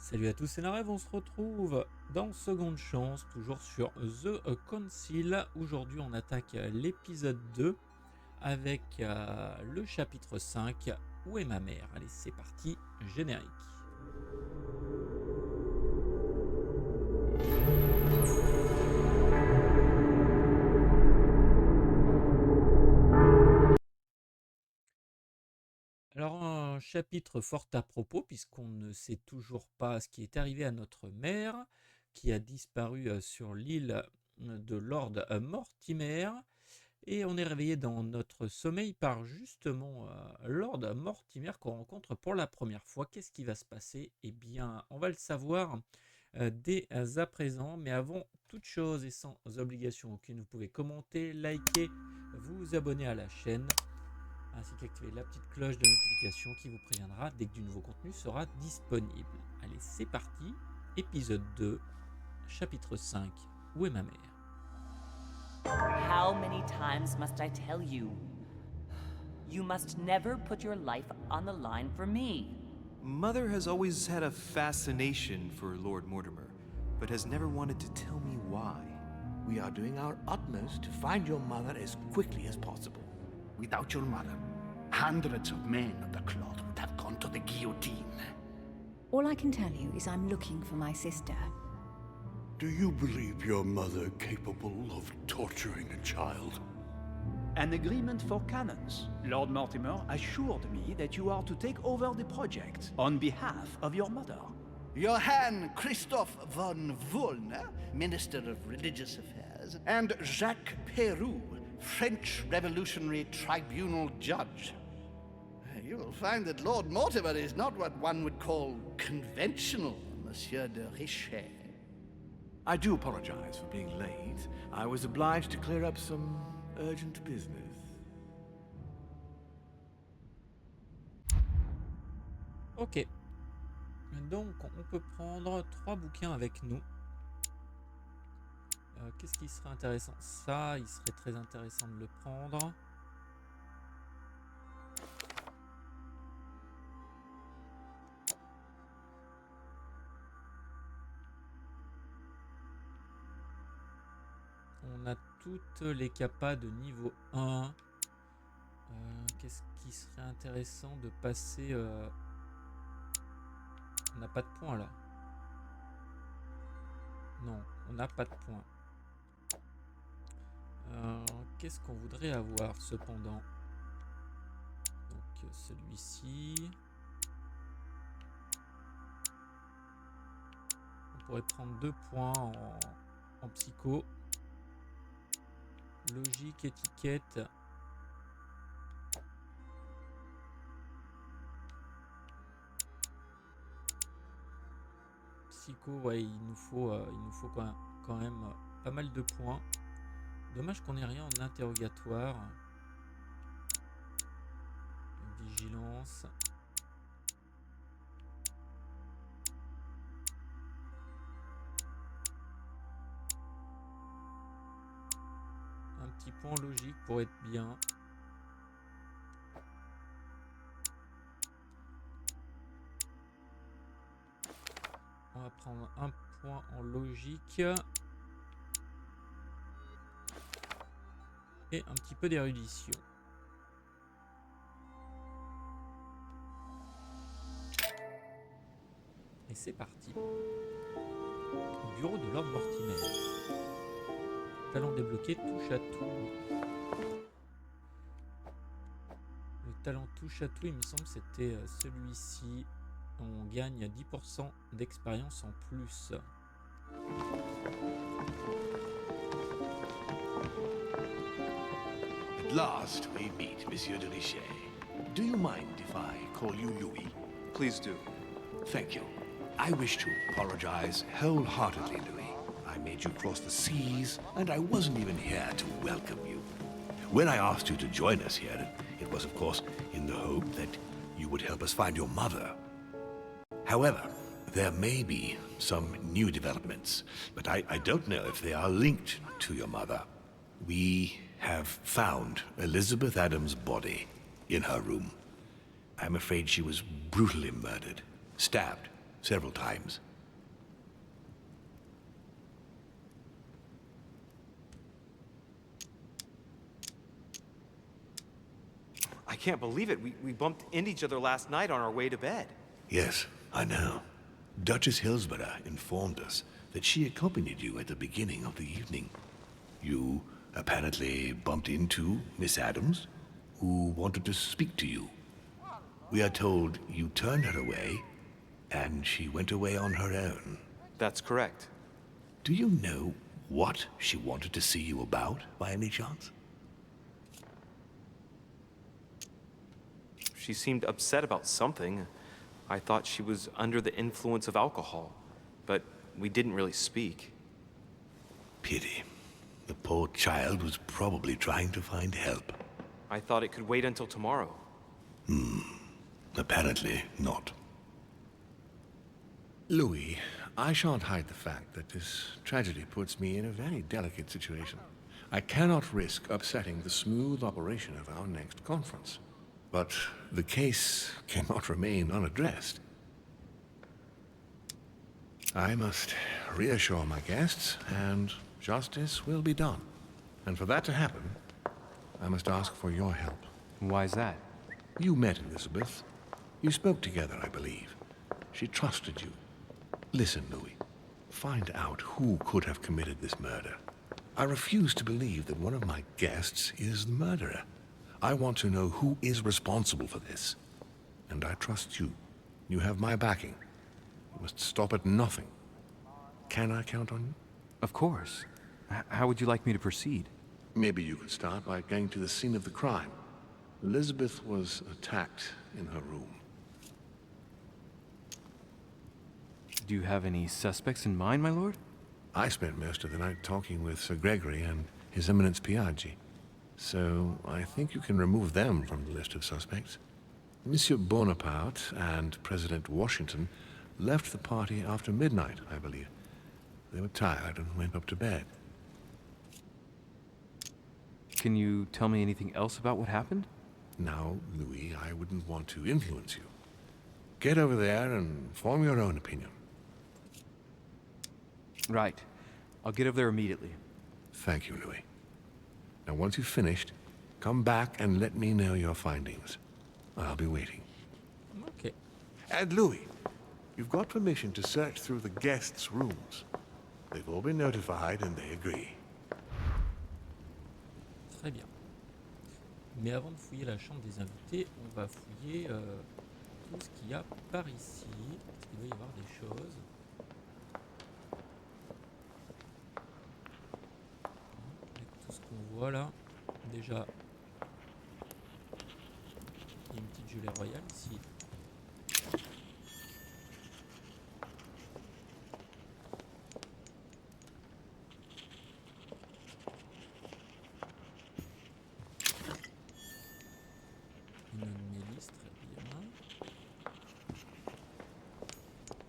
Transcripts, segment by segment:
Salut à tous, c'est Narratif, on se retrouve dans Seconde Chance, toujours sur The Council. Aujourd'hui on attaque l'épisode 2 avec le chapitre 5, Où est ma mère? Allez c'est parti, générique. Alors un chapitre fort à propos puisqu'on ne sait toujours pas ce qui est arrivé à notre mère qui a disparu sur l'île de Lord Mortimer et on est réveillé dans notre sommeil par justement Lord Mortimer qu'on rencontre pour la première fois. Qu'est-ce qui va se passer? Eh bien on va le savoir dès à présent, mais avant toute chose et sans obligation aucune, vous pouvez commenter, liker, vous abonner à la chaîne ainsi qu'activer la petite cloche de notification qui vous préviendra dès que du nouveau contenu sera disponible. Allez, c'est parti, épisode 2, chapitre 5, Où est ma mère? How many times must I tell you? You must never put your life on the line for me. Mother has always had a fascination for Lord Mortimer, but has never wanted to tell me why. We are doing our utmost to find your mother as quickly as possible. Without your mother, hundreds of men of the cloth would have gone to the guillotine. All I can tell you is I'm looking for my sister. Do you believe your mother capable of torturing a child? An agreement for cannons. Lord Mortimer assured me that you are to take over the project on behalf of your mother. Johann Christoph von Wollner, Minister of Religious Affairs, and Jacques Peroux, French Revolutionary Tribunal Judge. You will find that Lord Mortimer is not what one would call conventional, Monsieur de Richet. I do apologize for being late. I was obliged to clear up some urgent business. Ok, donc on peut prendre 3 bouquins avec nous. Qu'est-ce qui serait intéressant? Ça, il serait très intéressant de le prendre. On a toutes les capas de niveau 1. Qu'est-ce qui serait intéressant de passer... On n'a pas de points là. Non, on n'a pas de points. Qu'est-ce qu'on voudrait avoir cependant? Donc celui-ci. On pourrait prendre 2 points en psycho. Logique, étiquette. Psycho, ouais, il nous faut quand même pas mal de points. Dommage qu'on ait rien en interrogatoire. Vigilance. Un petit point logique pour être bien. On va prendre un point en logique. Et un petit peu d'érudition. Et c'est parti. Bureau de Lord Mortimer. Talent débloqué, touche à tout. Le talent touche à tout, il me semble que c'était celui-ci. On gagne 10% d'expérience en plus. At last we meet, Monsieur de Richet. Do you mind if I call you Louis? Please do. Thank you. I wish to apologize wholeheartedly, Louis. I made you cross the seas, and I wasn't even here to welcome you. When I asked you to join us here, it was, of course, in the hope that you would help us find your mother. However, there may be some new developments, but I don't know if they are linked to your mother. We have found Elizabeth Adams' body in her room. I'm afraid she was brutally murdered, stabbed several times. I can't believe it. We bumped into each other last night on our way to bed. Yes, I know. Duchess Hillsborough informed us that she accompanied you at the beginning of the evening. You apparently bumped into Miss Adams, who wanted to speak to you. We are told you turned her away, and she went away on her own. That's correct. Do you know what she wanted to see you about, by any chance? She seemed upset about something. I thought she was under the influence of alcohol, but we didn't really speak. Pity. The poor child was probably trying to find help. I thought it could wait until tomorrow. Apparently not. Louis, I shan't hide the fact that this tragedy puts me in a very delicate situation. I cannot risk upsetting the smooth operation of our next conference. But the case cannot remain unaddressed. I must reassure my guests, and justice will be done. And for that to happen, I must ask for your help. Why is that? You met Elizabeth. You spoke together, I believe. She trusted you. Listen, Louis. Find out who could have committed this murder. I refuse to believe that one of my guests is the murderer. I want to know who is responsible for this. And I trust you. You have my backing. You must stop at nothing. Can I count on you? Of course. How would you like me to proceed? Maybe you could start by going to the scene of the crime. Elizabeth was attacked in her room. Do you have any suspects in mind, my lord? I spent most of the night talking with Sir Gregory and His Eminence Piaggi. So I think you can remove them from the list of suspects. Monsieur Bonaparte and President Washington left the party after midnight, I believe. They were tired and went up to bed. Can you tell me anything else about what happened? Now, Louis, I wouldn't want to influence you. Get over there and form your own opinion. Right. I'll get over there immediately. Thank you, Louis. Now, once you've finished, come back and let me know your findings. I'll be waiting. Ok. And Louis, you've got permission to search through the guests' rooms. They've all been notified and they agree. Très bien. Mais avant de fouiller la chambre des invités, on va fouiller tout ce qu'il y a par ici. Parce qu'il doit y avoir des choses. Avec tout ce qu'on voit là. Déjà, il y a une petite gelée royale ici.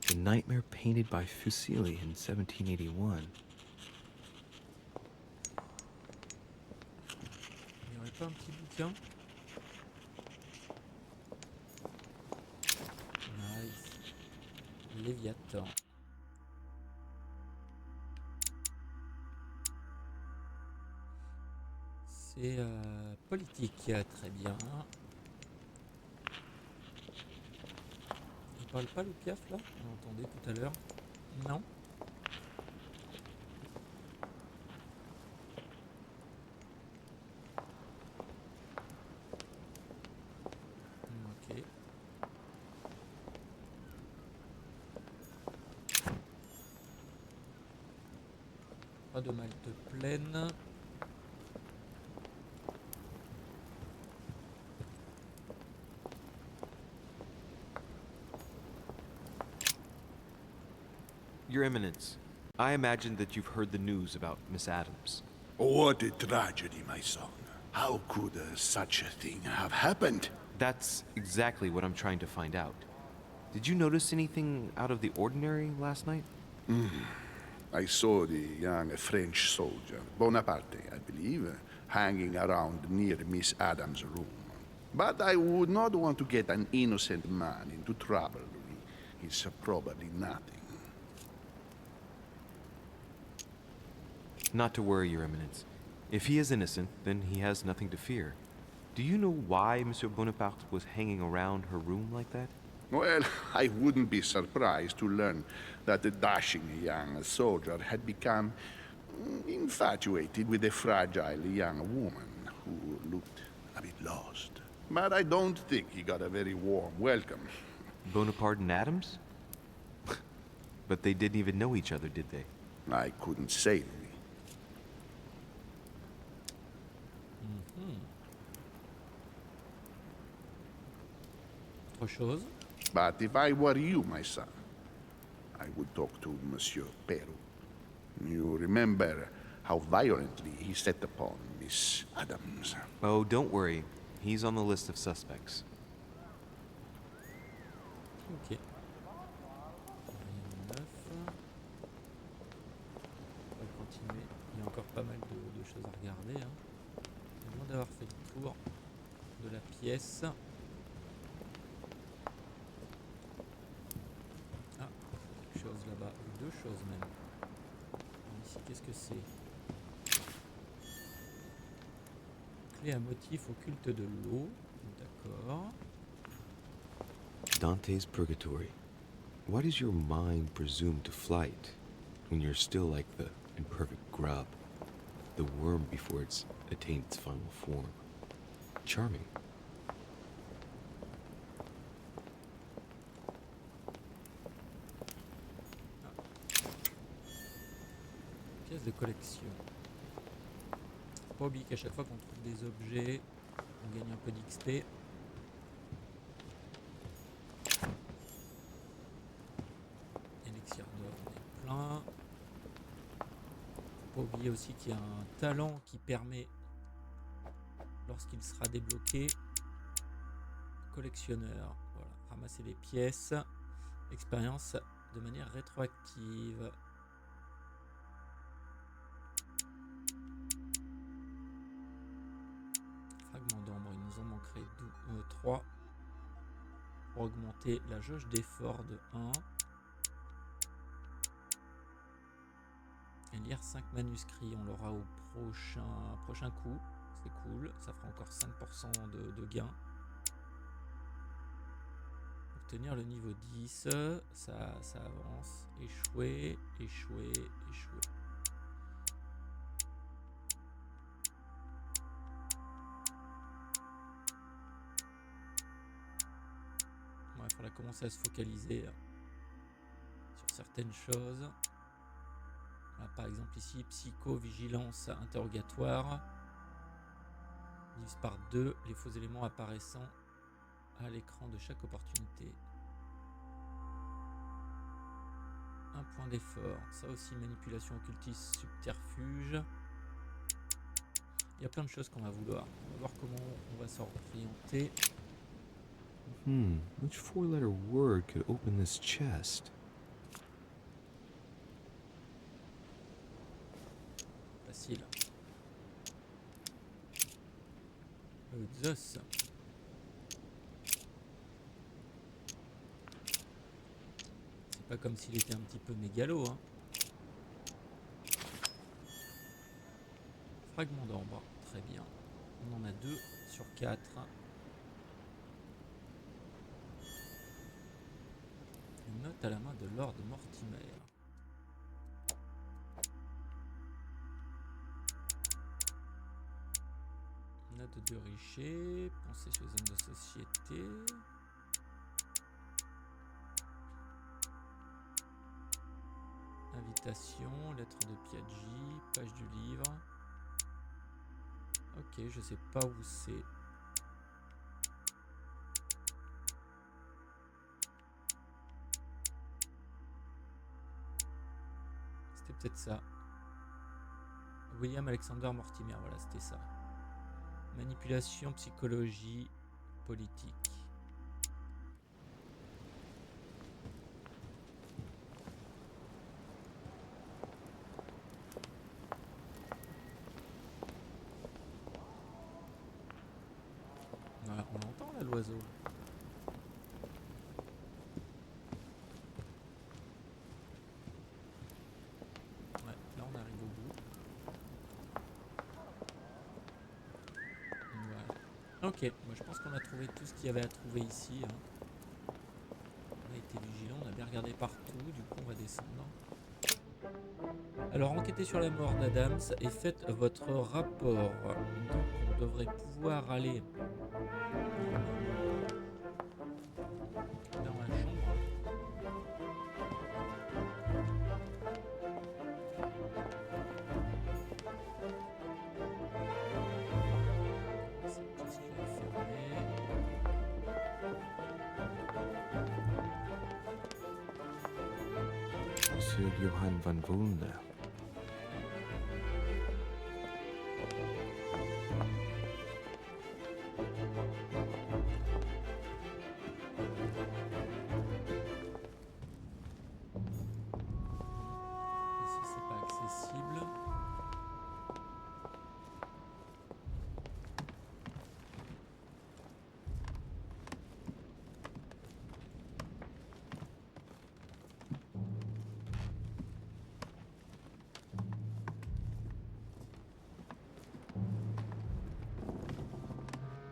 The nightmare painted by Fuseli in 1781. Il n'y aurait pas un petit bouquin? Nice. Léviathan. C'est politique, très bien. Il parle pas le piaf là? On entendait tout à l'heure. Non? Ok. Pas de malte pleine. Your Eminence, I imagine that you've heard the news about Miss Adams. What a tragedy, my son. How could such a thing have happened? That's exactly what I'm trying to find out. Did you notice anything out of the ordinary last night? I saw the young French soldier, Bonaparte, I believe, hanging around near Miss Adams' room. But I would not want to get an innocent man into trouble, Louis. is probably nothing. Not to worry, Your Eminence. If he is innocent, then he has nothing to fear. Do you know why Monsieur Bonaparte was hanging around her room like that? Well, I wouldn't be surprised to learn that the dashing young soldier had become infatuated with a fragile young woman who looked a bit lost. But I don't think he got a very warm welcome. Bonaparte and Adams? But they didn't even know each other, did they? I couldn't say, Louis. Autre chose. But if I were you, my son, I would talk to Monsieur Peru. You remember how violently he set upon Miss Adams. Oh, don't worry. He's on the list of suspects. Ok. Rien de neuf. On va continuer. Il y a encore pas mal de choses à regarder. Hein. Avant d'avoir fait le tour de la pièce. Ah, quelque chose là-bas. Deux choses même. Ici, qu'est-ce que c'est? Clé à motif au culte de l'eau. D'accord. Dante's Purgatory. Why does your mind presume to flight when you're still like the imperfect grub, the worm before it's attained its final form? Charming. Pièce de collection. Faut pas oublier qu'à chaque fois qu'on trouve des objets, on gagne un peu d'XP. Élixir d'or, on est plein. Faut pas oublier aussi qu'il y a un talent qui permet, lorsqu'il sera débloqué, collectionneur. Voilà, ramasser les pièces, expérience de manière rétroactive. Fragment d'ombre, il nous en manquerait 3 pour augmenter la jauge d'effort de 1. Et lire 5 manuscrits, on l'aura au prochain coup. C'est cool, ça fera encore 5% de gain. Obtenir le niveau 10, ça avance. Échouer, échouer, échouer. Ouais, il faudra commencer à se focaliser sur certaines choses. Là, par exemple ici, psychovigilance interrogatoire. Divise par 2 les faux éléments apparaissant à l'écran de chaque opportunité. Un point d'effort. Ça aussi, manipulation occultiste, subterfuge. Il y a plein de choses qu'on va vouloir. On va voir comment on va s'orienter. Which four-letter word could open this chest? Facile. Zeus. C'est pas comme s'il était un petit peu mégalo, hein. Fragment d'ambre, très bien. On en a 2 sur 4. Une note à la main de Lord Mortimer. Note de Richer, pensée sur les hommes de société. Invitation, lettre de Piaggi, page du livre. Ok, je sais pas où c'est. C'était peut-être ça. William Alexander Mortimer, voilà, c'était ça. Manipulation, psychologie, politique. Voilà, on l'entend là, l'oiseau. Ok, moi je pense qu'on a trouvé tout ce qu'il y avait à trouver ici. Hein. On a été vigilant, on a bien regardé partout, du coup on va descendre. Alors enquêtez sur la mort d'Adams et faites votre rapport. Donc on devrait pouvoir aller dans la chambre. C'est si je vais fermer. Monsieur Johann van Vulner. Ici c'est pas accessible.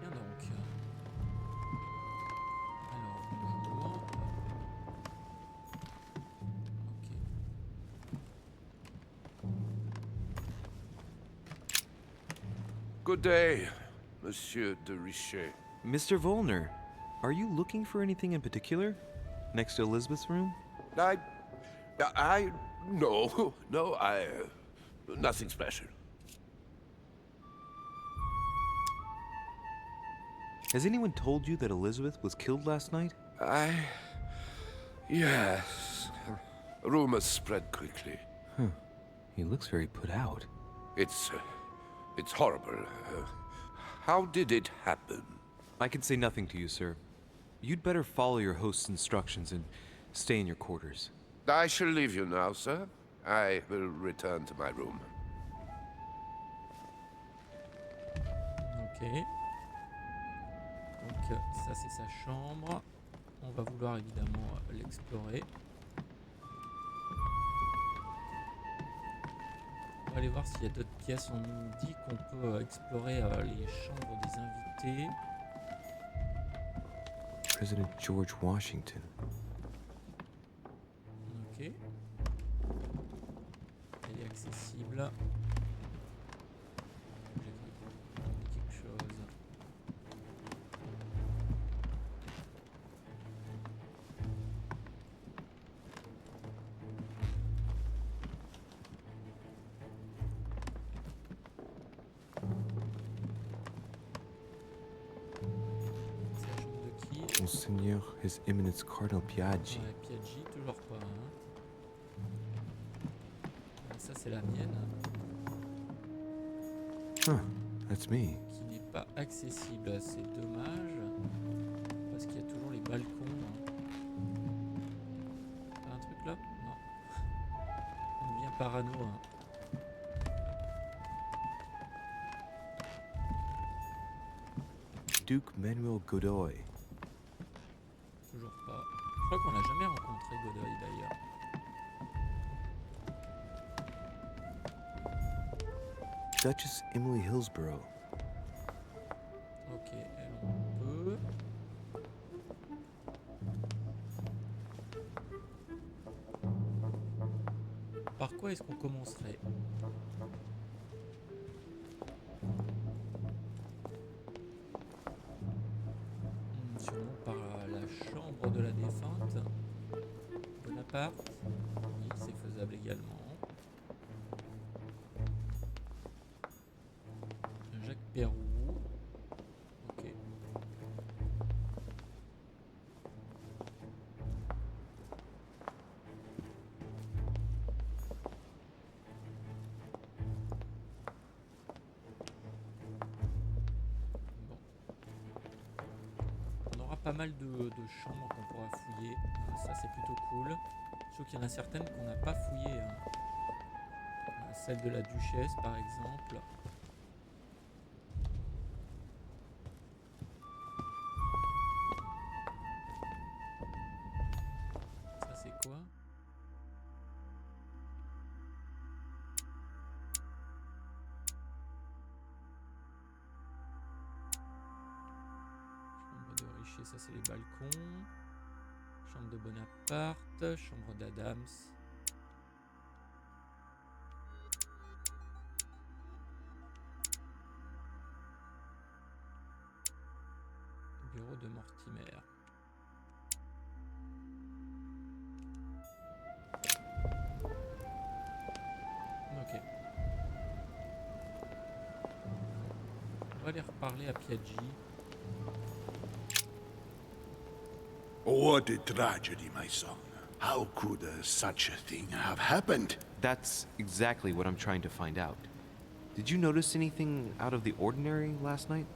Bien donc. Alors bonjour. Ok. Good day, Monsieur de Richet. Mr. Volner, are you looking for anything in particular? Next to Elizabeth's room? No, nothing special. Has anyone told you that Elizabeth was killed last night? Yes. Rumors spread quickly. He looks very put out. It's horrible. How did it happen? I can say nothing to you, sir. You'd better follow your host's instructions and stay in your quarters. I shall leave you now, sir. I will return to my room. Ok. Donc ça c'est sa chambre. On va vouloir évidemment l'explorer. On va aller voir s'il y a d'autres pièces. On nous dit qu'on peut explorer les chambres des invités. President George Washington. Ok. Elle est accessible. J'ai cru quelque chose. C'est la chambre de qui? Monseigneur His Eminence Cardinal Piaggi. Ouais, Piaggi, toujours pas. Hein. Ça, c'est la mienne. Huh, that's me. Qui n'est pas accessible. C'est dommage. Parce qu'il y a toujours les balcons. Hein. T'as un truc là? Non. On devient parano. Hein. Duke Manuel Godoy. Toujours pas. Je crois qu'on n'a jamais rencontré Godoy d'ailleurs. Duchess Emily Hillsborough. Ok, elle on peut. Par quoi est-ce qu'on commencerait? Sûrement par la chambre de la défunte. Bonaparte. Oui, c'est faisable également. Jacques Pérou. Ok. Bon. On aura pas mal de chambres qu'on pourra fouiller. Ça c'est plutôt cool. Sauf qu'il y en a certaines qu'on n'a pas fouillées. Hein. Celle de la duchesse par exemple. Ça c'est quoi? Ok, ça c'est les balcons. Chambre de Bonaparte, chambre d'Adams. Bureau de Mortimer. Ok. On va aller reparler à Piaggi. What a tragedy, my son. How could such a thing have happened? That's exactly what I'm trying to find out. Did you notice anything out of the ordinary last night?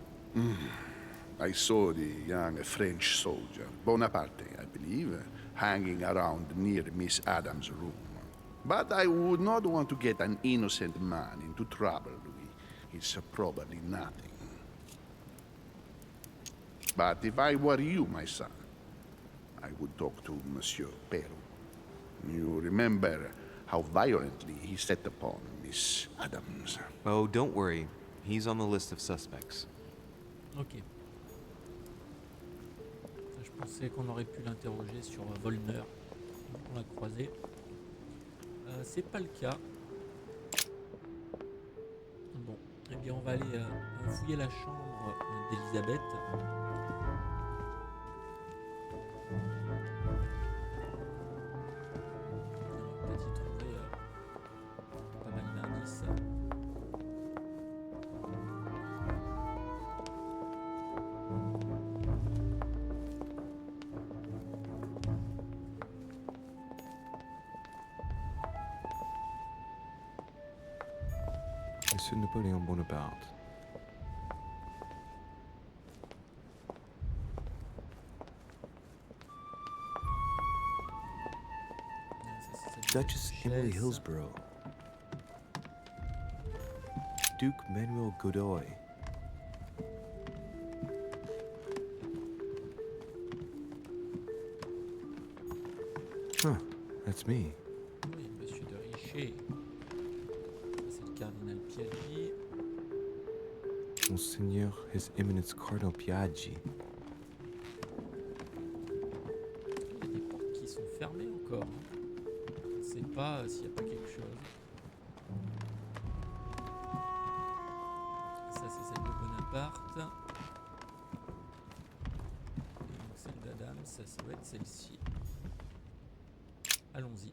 I saw the young French soldier, Bonaparte, I believe, hanging around near Miss Adams' room. But I would not want to get an innocent man into trouble, Louis. It's probably nothing. But if I were you, my son, I would talk to Monsieur Peru. You remember how violently he set upon Miss Adams. Oh, don't worry. He's on the list of suspects. Ok. Je pensais qu'on aurait pu l'interroger sur Volner. On l'a croisé. C'est pas le cas. Bon, eh bien on va aller fouiller la chambre d'Elisabeth. On va peut-être y trouver pas mal d'indices. Monsieur Napoléon Bonaparte. Duchess Emily Hillsborough. Duke Manuel Godoy. Huh, that's me. Oui, monsieur de Richer. Ça, c'est le cardinal Piaggi. Monseigneur His Eminence Cardinal Piaggi. Il y a des portes qui sont fermées encore. Je ne sais pas s'il n'y a pas quelque chose. Ça, c'est celle de Bonaparte. Et donc celle d'Adams, ça doit être celle-ci. Allons-y.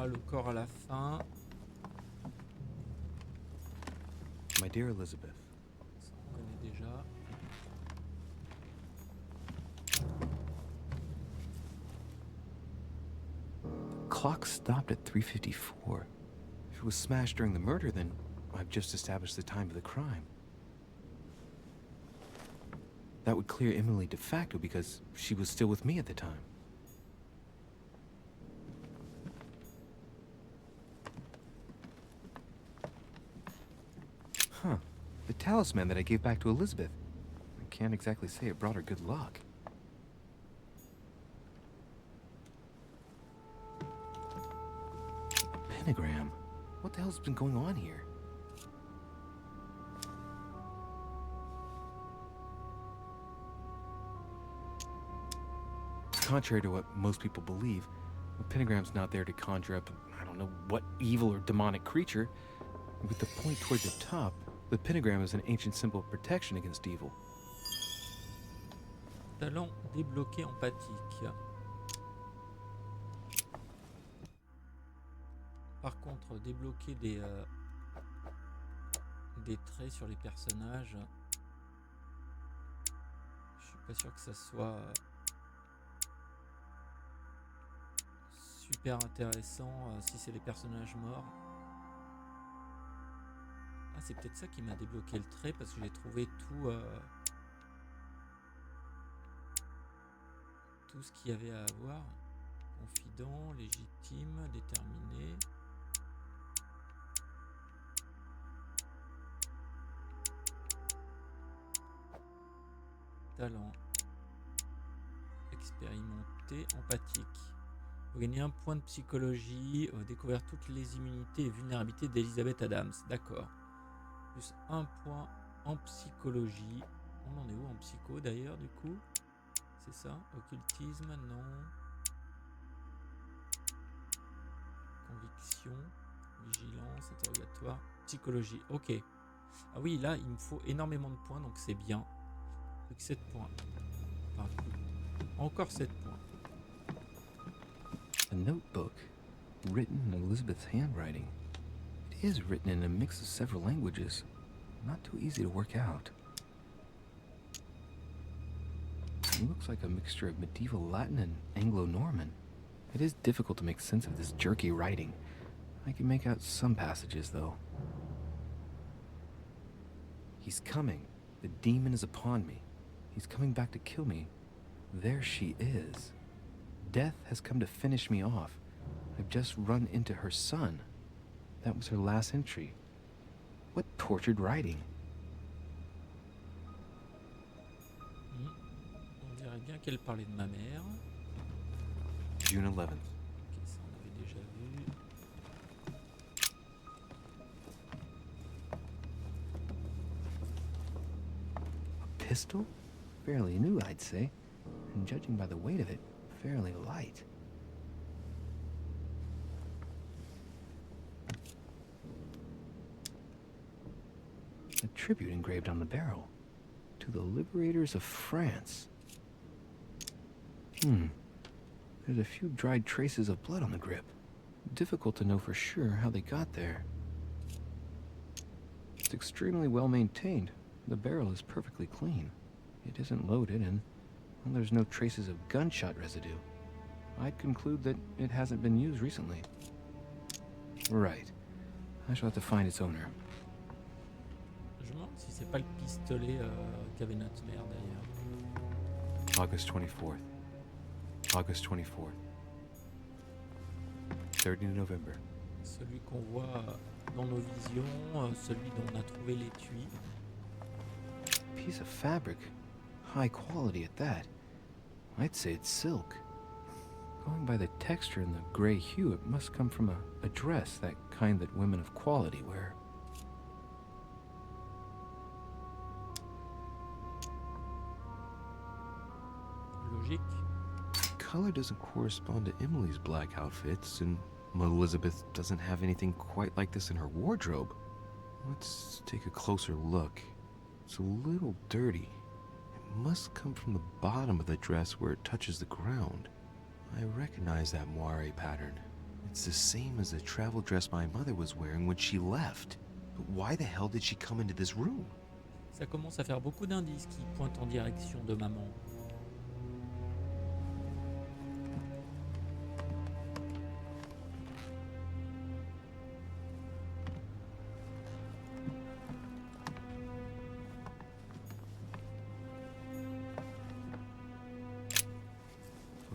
Le corps à la fin. My dear Elizabeth. Ça, on connaît déjà. Clock stopped at 3:54. If it was smashed during the murder, then I've just established the time of the crime. That would clear Emily de facto because she was still with me at the time. Huh. The talisman that I gave back to Elizabeth. I can't exactly say it brought her good luck. A pentagram? What the hell's been going on here? Contrary to what most people believe, a pentagram's not there to conjure up, I don't know what evil or demonic creature. With the point toward the top, the pentagram is an ancient symbol of protection against evil. Talent débloqué empathique. Par contre, débloquer des traits sur les personnages, je suis pas sûr que ça soit super intéressant si c'est les personnages morts. c'est peut-être ça qui m'a débloqué le trait, parce que j'ai trouvé tout ce qu'il y avait à avoir. Confident, légitime, déterminé. Talent. Expérimenté, empathique. Vous gagnez un point de psychologie, découvrir toutes les immunités et vulnérabilités d'Elizabeth Adams. D'accord. Plus un point en psychologie. On en est où en psycho d'ailleurs du coup? C'est ça? Occultisme, non. Conviction, vigilance, interrogatoire, psychologie. Ok. Ah oui, là il me faut énormément de points, donc c'est bien. Plus que 7 points. Enfin, encore 7 points. A notebook, written in Elizabeth's handwriting. It is written in a mix of several languages. Not too easy to work out. It looks like a mixture of medieval Latin and Anglo-Norman. It is difficult to make sense of this jerky writing. I can make out some passages, though. He's coming. The demon is upon me. He's coming back to kill me. There she is. Death has come to finish me off. I've just run into her son. That was her last entry. What tortured writing. On dirait bien qu'elle parlait de ma mère. June 11th. Ok, ça on avait déjà vu. A pistol? Fairly new, I'd say. And judging by the weight of it, fairly light. A tribute engraved on the barrel. To the liberators of France. There's a few dried traces of blood on the grip. Difficult to know for sure how they got there. It's extremely well maintained. The barrel is perfectly clean. It isn't loaded, and well, there's no traces of gunshot residue. I'd conclude that it hasn't been used recently. Right. I shall have to find its owner. Je me demande si c'est pas le pistolet qu'avait notre mère d'ailleurs. August 24th. August 24th. 30 November. Celui qu'on voit dans nos visions, celui dont on a trouvé l'étui. Piece of fabric. High quality at that. I'd say it's silk. Going by the texture and the gray hue, it must come from a dress, that kind that women of quality wear. Logique. Color doesn't correspond to Emily's black outfits, and Elizabeth doesn't have anything quite like this in her wardrobe. Let's take a closer look. It's a little dirty. It must come from the bottom of the dress where it touches the ground. I recognize that moire pattern. It's the same as the travel dress my mother was wearing when she left. But why the hell did she come into this room? Ça commence à faire beaucoup d'indices qui pointent en direction de maman.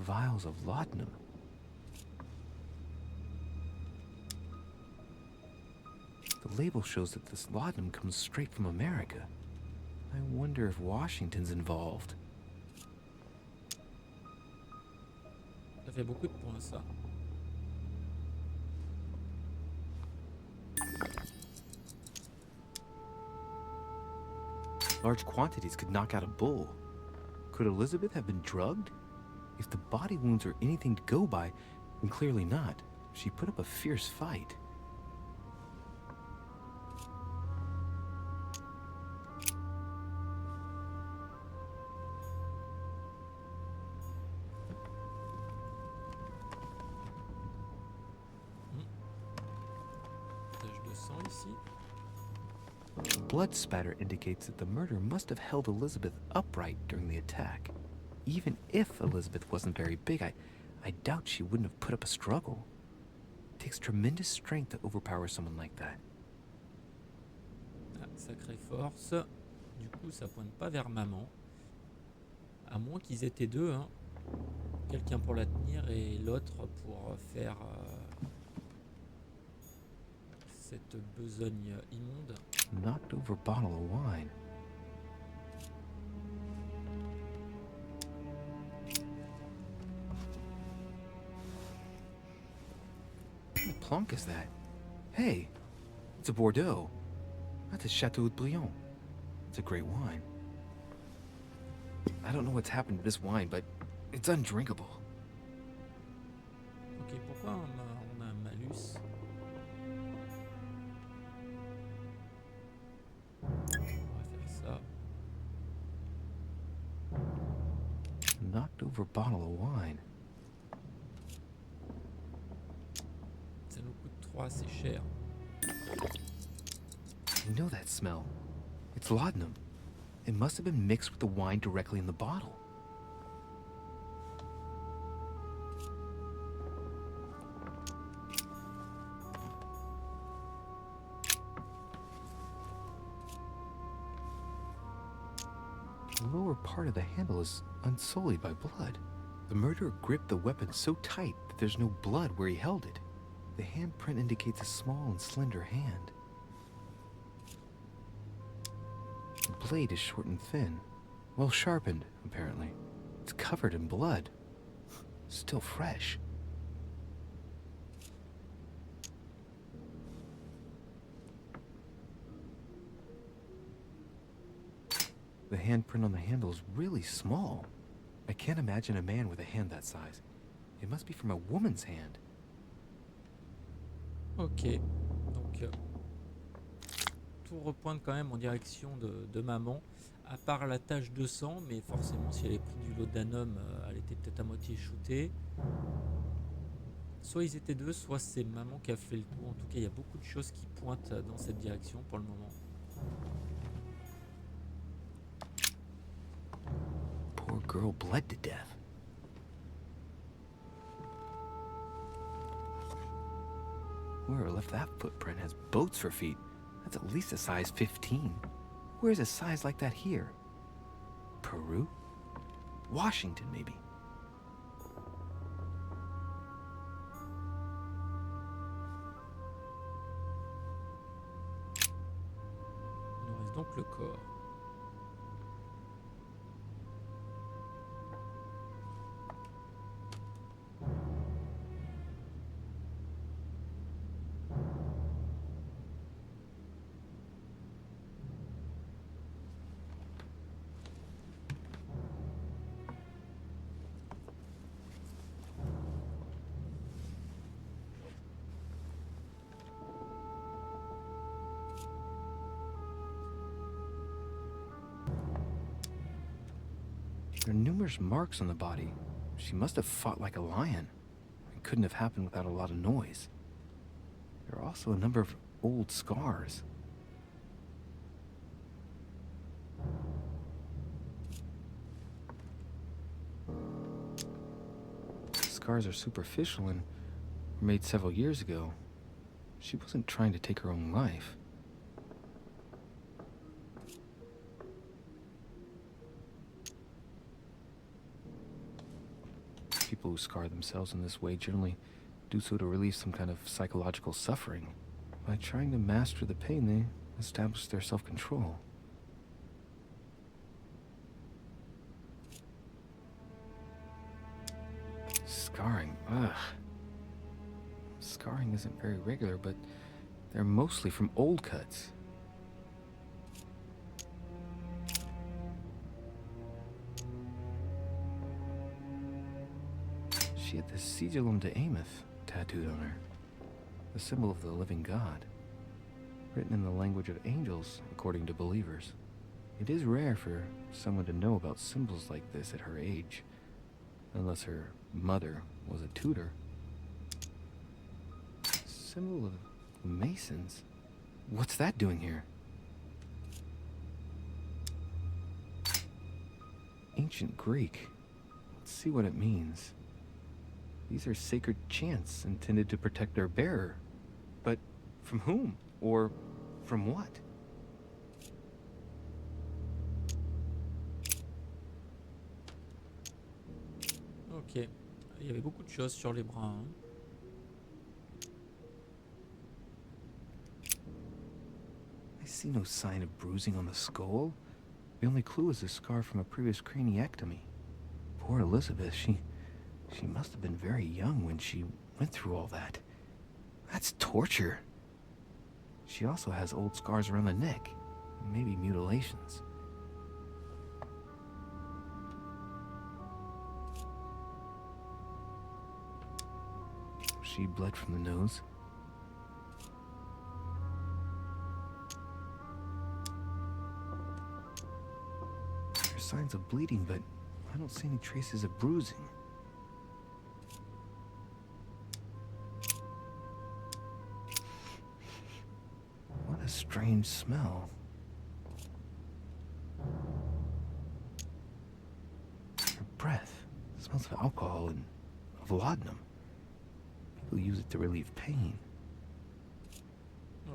Vials of laudanum. The label shows that this laudanum comes straight from America. I wonder if Washington's involved. Ça fait beaucoup de points ça. Large quantities could knock out a bull. Could Elizabeth have been drugged? If the body wounds are anything to go by, then clearly not. She put up a fierce fight. Tache de sang ici. Blood spatter indicates that the murder must have held Elizabeth upright during the attack. Even if Elizabeth wasn't very big, I doubt she wouldn't have put up a struggle. It takes tremendous strength to overpower someone like that. Sacrée force. Du coup, ça pointe pas vers maman. À moins qu'ils étaient deux, hein. Quelqu'un pour la tenir et l'autre pour faire cette besogne immonde. Knocked over bottle of wine. What the plonk is that? Hey, it's a Bordeaux. That's a Chateau de Briand. It's a great wine. I don't know what's happened to this wine, but it's undrinkable. Ok, pourquoi on a un malus? On va faire ça. Knocked over bottle of wine. Ça nous coûte 3, c'est cher. You know that smell. It's laudanum. It must have been mixed with the wine directly in the bottle. The lower part of the handle is unsullied by blood. The murderer gripped the weapon so tight that there's no blood where he held it. The handprint indicates a small and slender hand. The blade is short and thin. Well sharpened, apparently. It's covered in blood. Still fresh. The handprint on the handle is really small. I can't imagine a man with a hand that size. It must be from a woman's hand. Ok, donc tout repointe quand même en direction de maman, à part la tache de sang, mais forcément si elle est prise du laudanum, elle était peut-être à moitié shootée. Soit ils étaient deux, soit c'est maman qui a fait le coup. En tout cas, il y a beaucoup de choses qui pointent dans cette direction pour le moment. Poor girl bled to death. Whoever left that footprint has boats for feet. That's at least a size 15. Where's a size like that here? Peru? Washington, maybe. Il nous reste donc le corps. There are numerous marks on the body. She must have fought like a lion. It couldn't have happened without a lot of noise. There are also a number of old scars. The scars are superficial and were made several years ago. She wasn't trying to take her own life. People who scar themselves in this way generally do so to relieve some kind of psychological suffering. By trying to master the pain, they establish their self-control. Scarring, ugh. Scarring isn't very regular, but they're mostly from old cuts. She had the sigillum de Ameth tattooed on her, the symbol of the living God, written in the language of angels, according to believers. It is rare for someone to know about symbols like this at her age, unless her mother was a tutor. Symbol of Masons? What's that doing here? Ancient Greek. Let's see what it means. These are sacred chants intended to protect their bearer. But from whom? Or from what? Ok. Il y avait beaucoup de choses sur les bras. Hein. I see no sign of bruising on the skull. The only clue is a scar from a previous craniectomy. Poor Elizabeth, she must have been very young when she went through all that. That's torture. She also has old scars around the neck, maybe mutilations. She bled from the nose. There are signs of bleeding, but I don't see any traces of bruising. What a strange smell. Her breath smells of alcohol and of laudanum. People use it to relieve pain.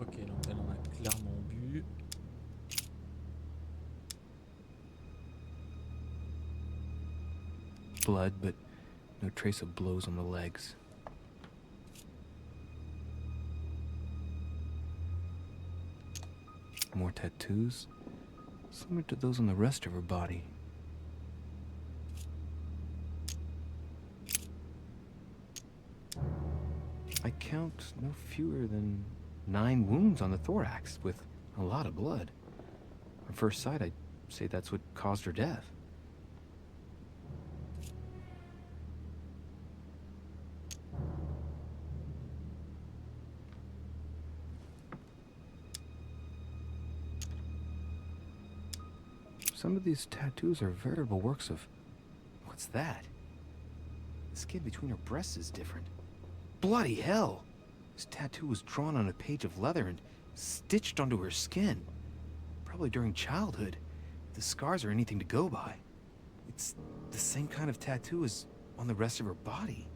Ok, donc elle en a clairement bu. Blood, but no trace of blows on the legs. More tattoos, similar to those on the rest of her body. I count no fewer than 9 wounds on the thorax, with a lot of blood. On first sight, I'd say that's what caused her death. Some of these tattoos are veritable works of... What's that? The skin between her breasts is different. Bloody hell! This tattoo was drawn on a page of leather and stitched onto her skin. Probably during childhood, if the scars are anything to go by. It's the same kind of tattoo as on the rest of her body.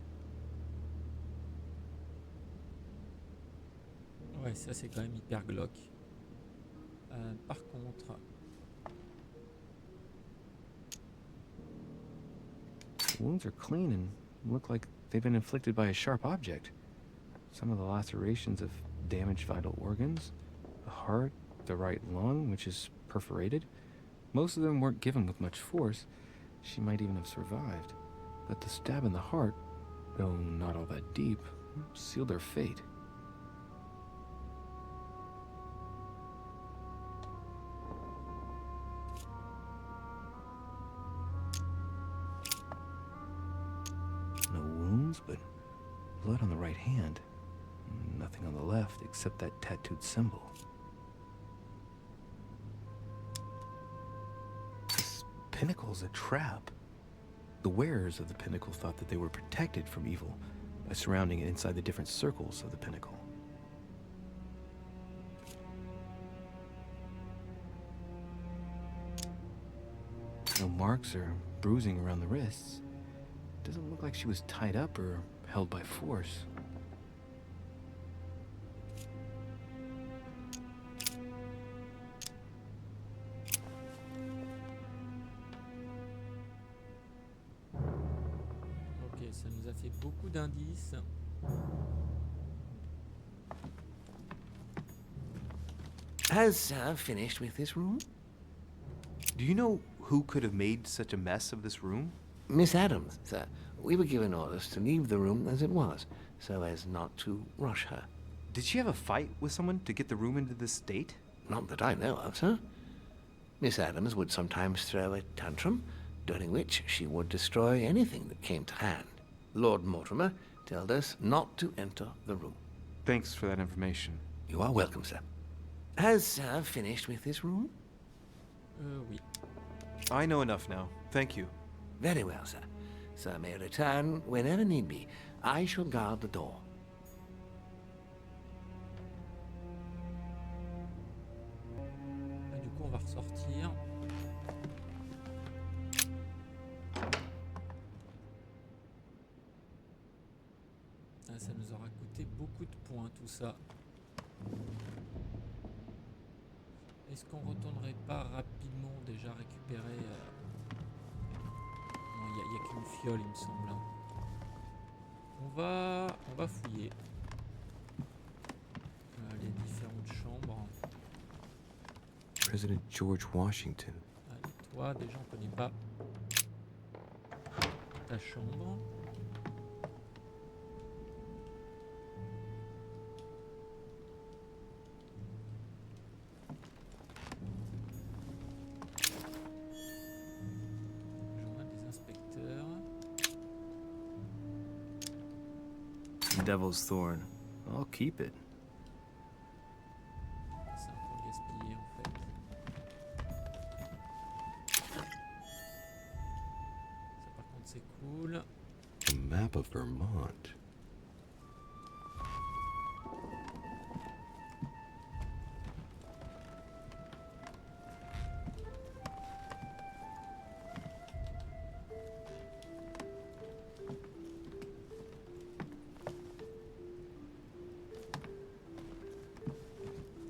Ouais, ça c'est quand même hyper glauque. Par contre... The wounds are clean and look like they've been inflicted by a sharp object. Some of the lacerations have damaged vital organs, the heart, the right lung, which is perforated. Most of them weren't given with much force. She might even have survived. But the stab in the heart, though not all that deep, sealed her fate. No wounds, but blood on the right hand. Nothing on the left except that tattooed symbol. This pinnacle's a trap. The wearers of the pinnacle thought that they were protected from evil by surrounding it inside the different circles of the pinnacle. No marks or bruising around the wrists. Doesn't look like she was tied up or held by force. Ok, ça nous a fait beaucoup d'indices. Has Sir finished with this room? Do you know who could have made such a mess of this room? Miss Adams, sir. We were given orders to leave the room as it was, so as not to rush her. Did she have a fight with someone to get the room into this state? Not that I know of, sir. Miss Adams would sometimes throw a tantrum, during which she would destroy anything that came to hand. Lord Mortimer told us not to enter the room. Thanks for that information. You are welcome, sir. Has Sir finished with this room? Oui. I know enough now. Thank you. Very well, sir. Sir may return whenever need be. I shall guard the door. Du coup, on va ressortir. Ah, ça nous aura coûté beaucoup de points, tout ça. Est-ce qu'on retournerait pas rapidement déjà récupérer... y a qu'une fiole, il me semble. On va fouiller les différentes chambres. President George Washington. Allez, toi, déjà, on connaît pas ta chambre. Journal des inspecteurs. Devil's Thorn. I'll keep it. C'est un peu gaspillé en fait. Ça par contre c'est cool. A map of Vermont.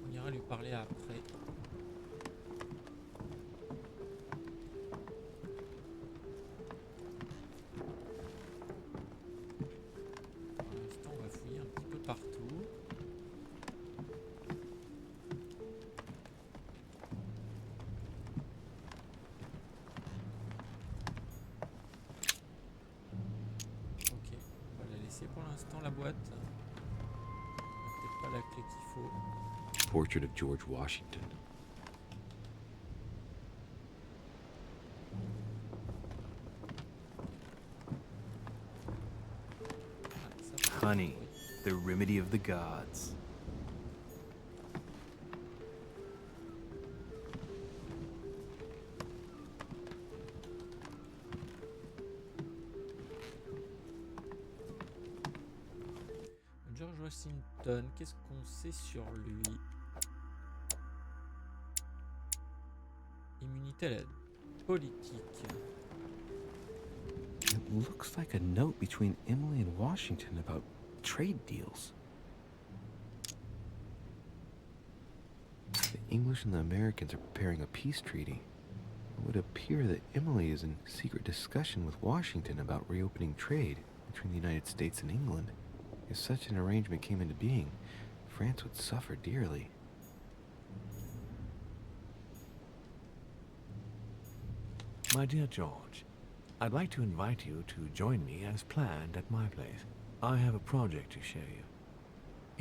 On ira lui parler après. Pour l'instant, on va fouiller un petit peu partout. Ok, on va la laisser pour l'instant la boîte. On a peut-être pas la clé qu'il faut. Portrait of George Washington. Honey, the remedy of the gods. George Washington, qu'est-ce qu'on sait sur lui? Immunité à la politique. It looks like a note between Emily and Washington about trade deals. The English and the Americans are preparing a peace treaty. It would appear that Emily is in secret discussion with Washington about reopening trade between the United States and England. If such an arrangement came into being, France would suffer dearly. My dear George, I'd like to invite you to join me as planned at my place. I have a project to show you.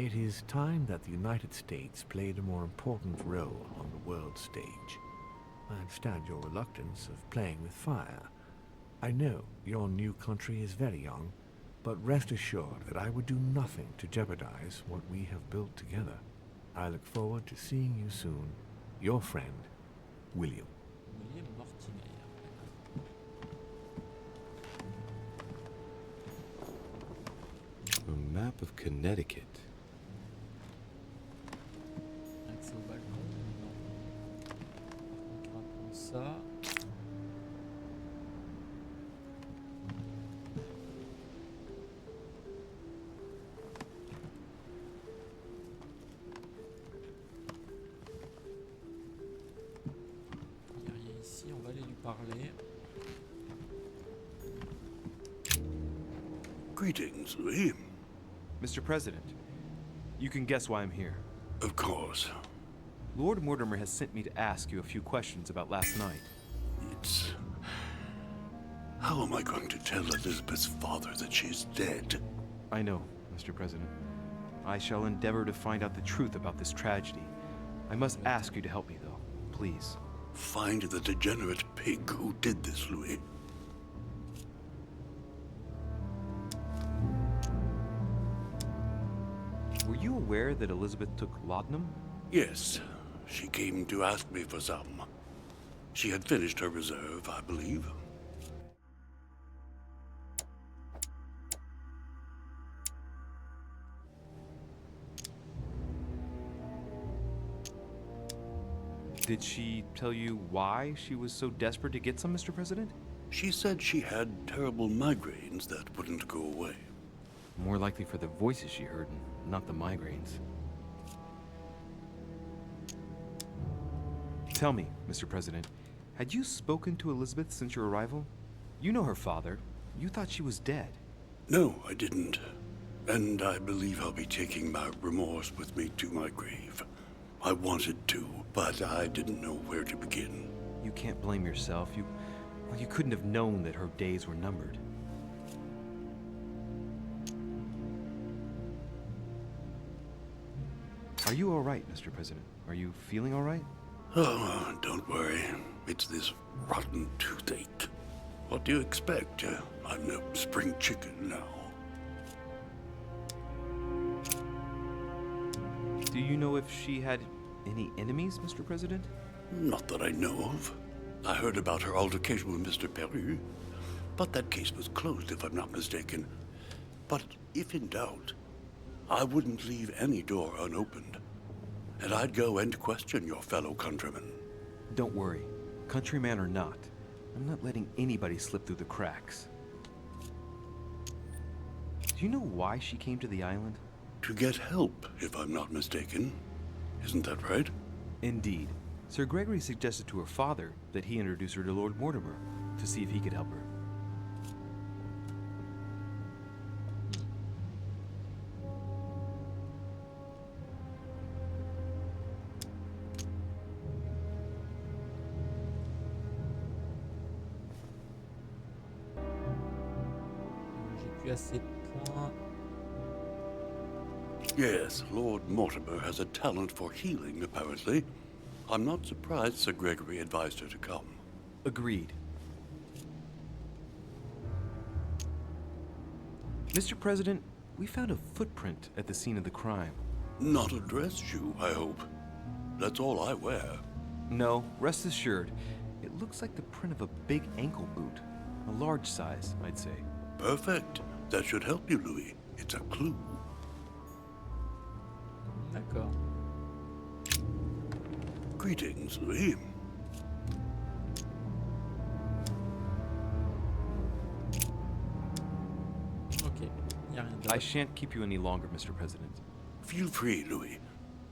It is time that the United States played a more important role on the world stage. I understand your reluctance of playing with fire. I know your new country is very young, but rest assured that I would do nothing to jeopardize what we have built together. I look forward to seeing you soon. Your friend, William. William Mortimer. A map of Connecticut. Accès au balcon. Non. On va prendre ça. Il n'y a rien ici, on va aller lui parler. Greetings, Louis. Mr. President, you can guess why I'm here. Of course. Lord Mortimer has sent me to ask you a few questions about last night. It's... How am I going to tell Elizabeth's father that she's dead? I know, Mr. President. I shall endeavor to find out the truth about this tragedy. I must ask you to help me, though. Please. Find the degenerate pig who did this, Louis. Were you aware that Elizabeth took laudanum? Yes, she came to ask me for some. She had finished her reserve, I believe. Did she tell you why she was so desperate to get some, Mr. President? She said she had terrible migraines that wouldn't go away. More likely for the voices she heard, not the migraines. Tell me, Mr. President, had you spoken to Elizabeth since your arrival? You know her father. You thought she was dead. No, I didn't. And I believe I'll be taking my remorse with me to my grave. I wanted to, but I didn't know where to begin. You can't blame yourself. You couldn't have known that her days were numbered. Are you all right, Mr. President? Are you feeling all right? Oh, don't worry. It's this rotten toothache. What do you expect? I'm no spring chicken now. Do you know if she had any enemies, Mr. President? Not that I know of. I heard about her altercation with Mr. Peru, but that case was closed if I'm not mistaken. But if in doubt, I wouldn't leave any door unopened. And I'd go and question your fellow countrymen. Don't worry. Countryman or not, I'm not letting anybody slip through the cracks. Do you know why she came to the island? To get help, if I'm not mistaken. Isn't that right? Indeed. Sir Gregory suggested to her father that he introduce her to Lord Mortimer to see if he could help her. J'ai plus assez de points. Yes, Lord Mortimer has a talent for healing, apparently. I'm not surprised Sir Gregory advised her to come. Agreed. Mr. President, we found a footprint at the scene of the crime. Not a dress shoe, I hope. That's all I wear. No, rest assured. It looks like the print of a big ankle boot. A large size, I'd say. Perfect. That should help you, Louis. It's a clue. D'accord. Greetings, Louis. Ok, y a rien d'autre. I shan't keep you any longer, Mr. President. Feel free, Louis.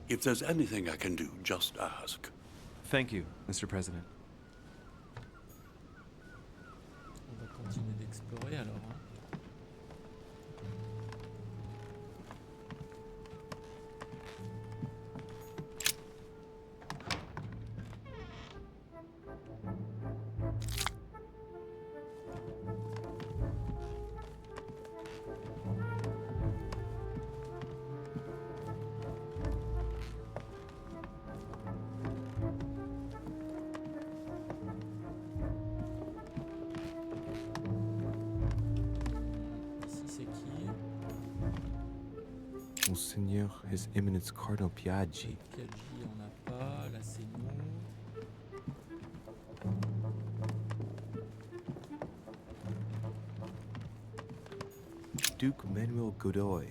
If there's anything I can do, just ask. Thank you, Mr. President. On va continuer d'explorer alors. Hein. Ici c'est qui? Monseigneur, His Eminence Cardinal Piaggi. Piaggi on n'a pas, là c'est nous. Duke Manuel Godoy.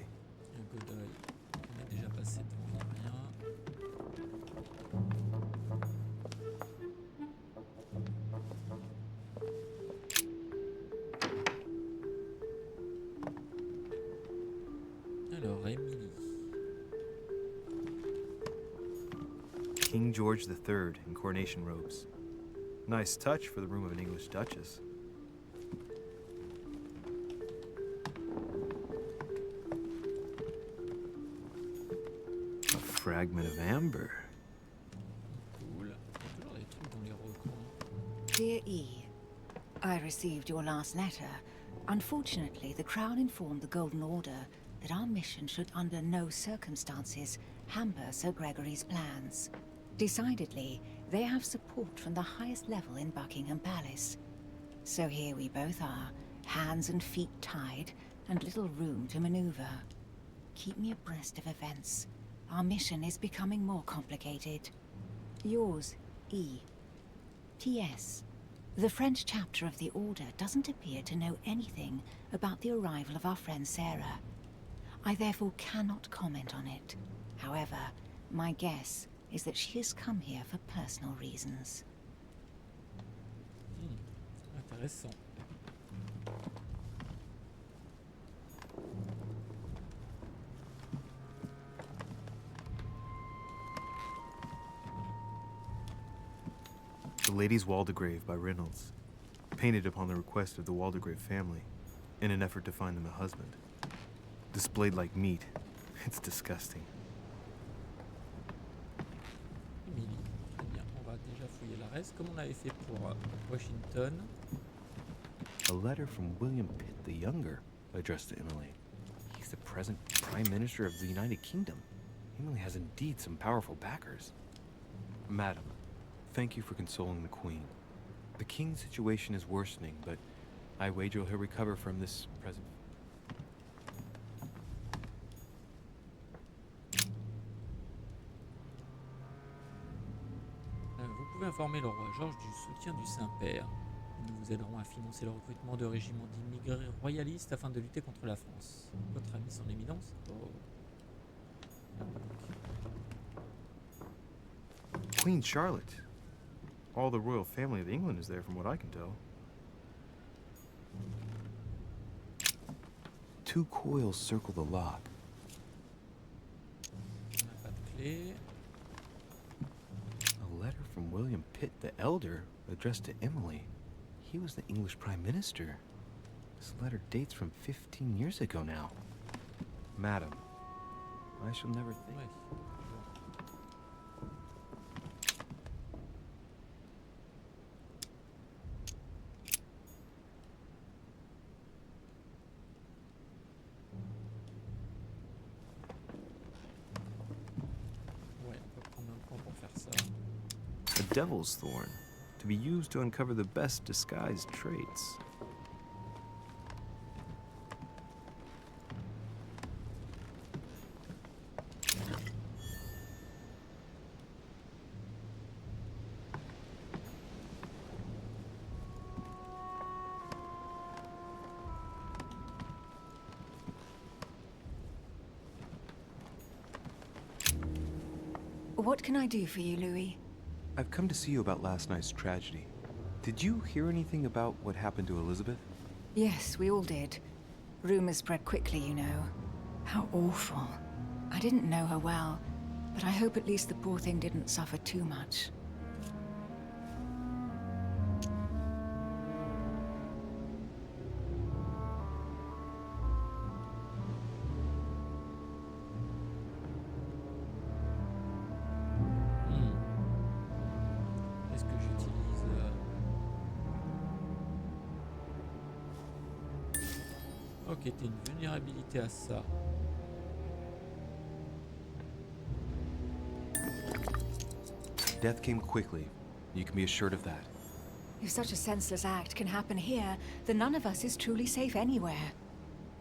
Godoy, on est déjà passé devant, il n'y a rien. Alors, Émilie. King George III in coronation robes. Nice touch for the room of an English duchess. A fragment of amber. Cool. Il y a toujours des trucs dans les recoins. Dear E, I received your last letter. Unfortunately, the Crown informed the Golden Order that our mission should under no circumstances hamper Sir Gregory's plans. Decidedly, they have support from the highest level in Buckingham Palace. So here we both are, hands and feet tied, and little room to maneuver. Keep me abreast of events. Our mission is becoming more complicated. Yours, E. P.S. The French chapter of the Order doesn't appear to know anything about the arrival of our friend Sarah. I therefore cannot comment on it. However, my guess is that she has come here for personal reasons. Intéressant. The Lady's Waldegrave by Reynolds. painted upon the request of the Waldegrave family, in an effort to find them a husband. Displayed like meat. It's disgusting. Emily. Très bien, on va déjà fouiller la reste, comme on avait fait pour Washington. A letter from William Pitt the Younger, addressed to Emily. He's the present Prime Minister of the United Kingdom. Emily has indeed some powerful backers. Madam, thank you for consoling the Queen. The King's situation is worsening, but I wager he'll recover from this present... Vous pouvez informer le roi Georges du soutien du Saint-Père. Nous vous aiderons à financer le recrutement de régiments d'immigrés royalistes afin de lutter contre la France. Votre ami son éminence. Oh. Queen Charlotte. All the royal family of England is there from what I can tell. 2 coils circle the lock. On n'a pas de clé. A letter from William Pitt the Elder, addressed to Emily. He was the English Prime Minister. This letter dates from 15 years ago now. Madam, I shall never think... Ouais. Ouais, on peut prendre un point pour faire ça. A devil's thorn, to be used to uncover the best disguised traits. What can I do for you, Louis? I've come to see you about last night's tragedy. Did you hear anything about what happened to Elizabeth? Yes, we all did. Rumors spread quickly, you know. How awful. I didn't know her well, but I hope at least the poor thing didn't suffer too much. Est-ce que j'utilise... Ok, t'as une vulnérabilité à ça. Death came quickly. You can be assured of that. If such a senseless act can happen here, then none of us is truly safe anywhere.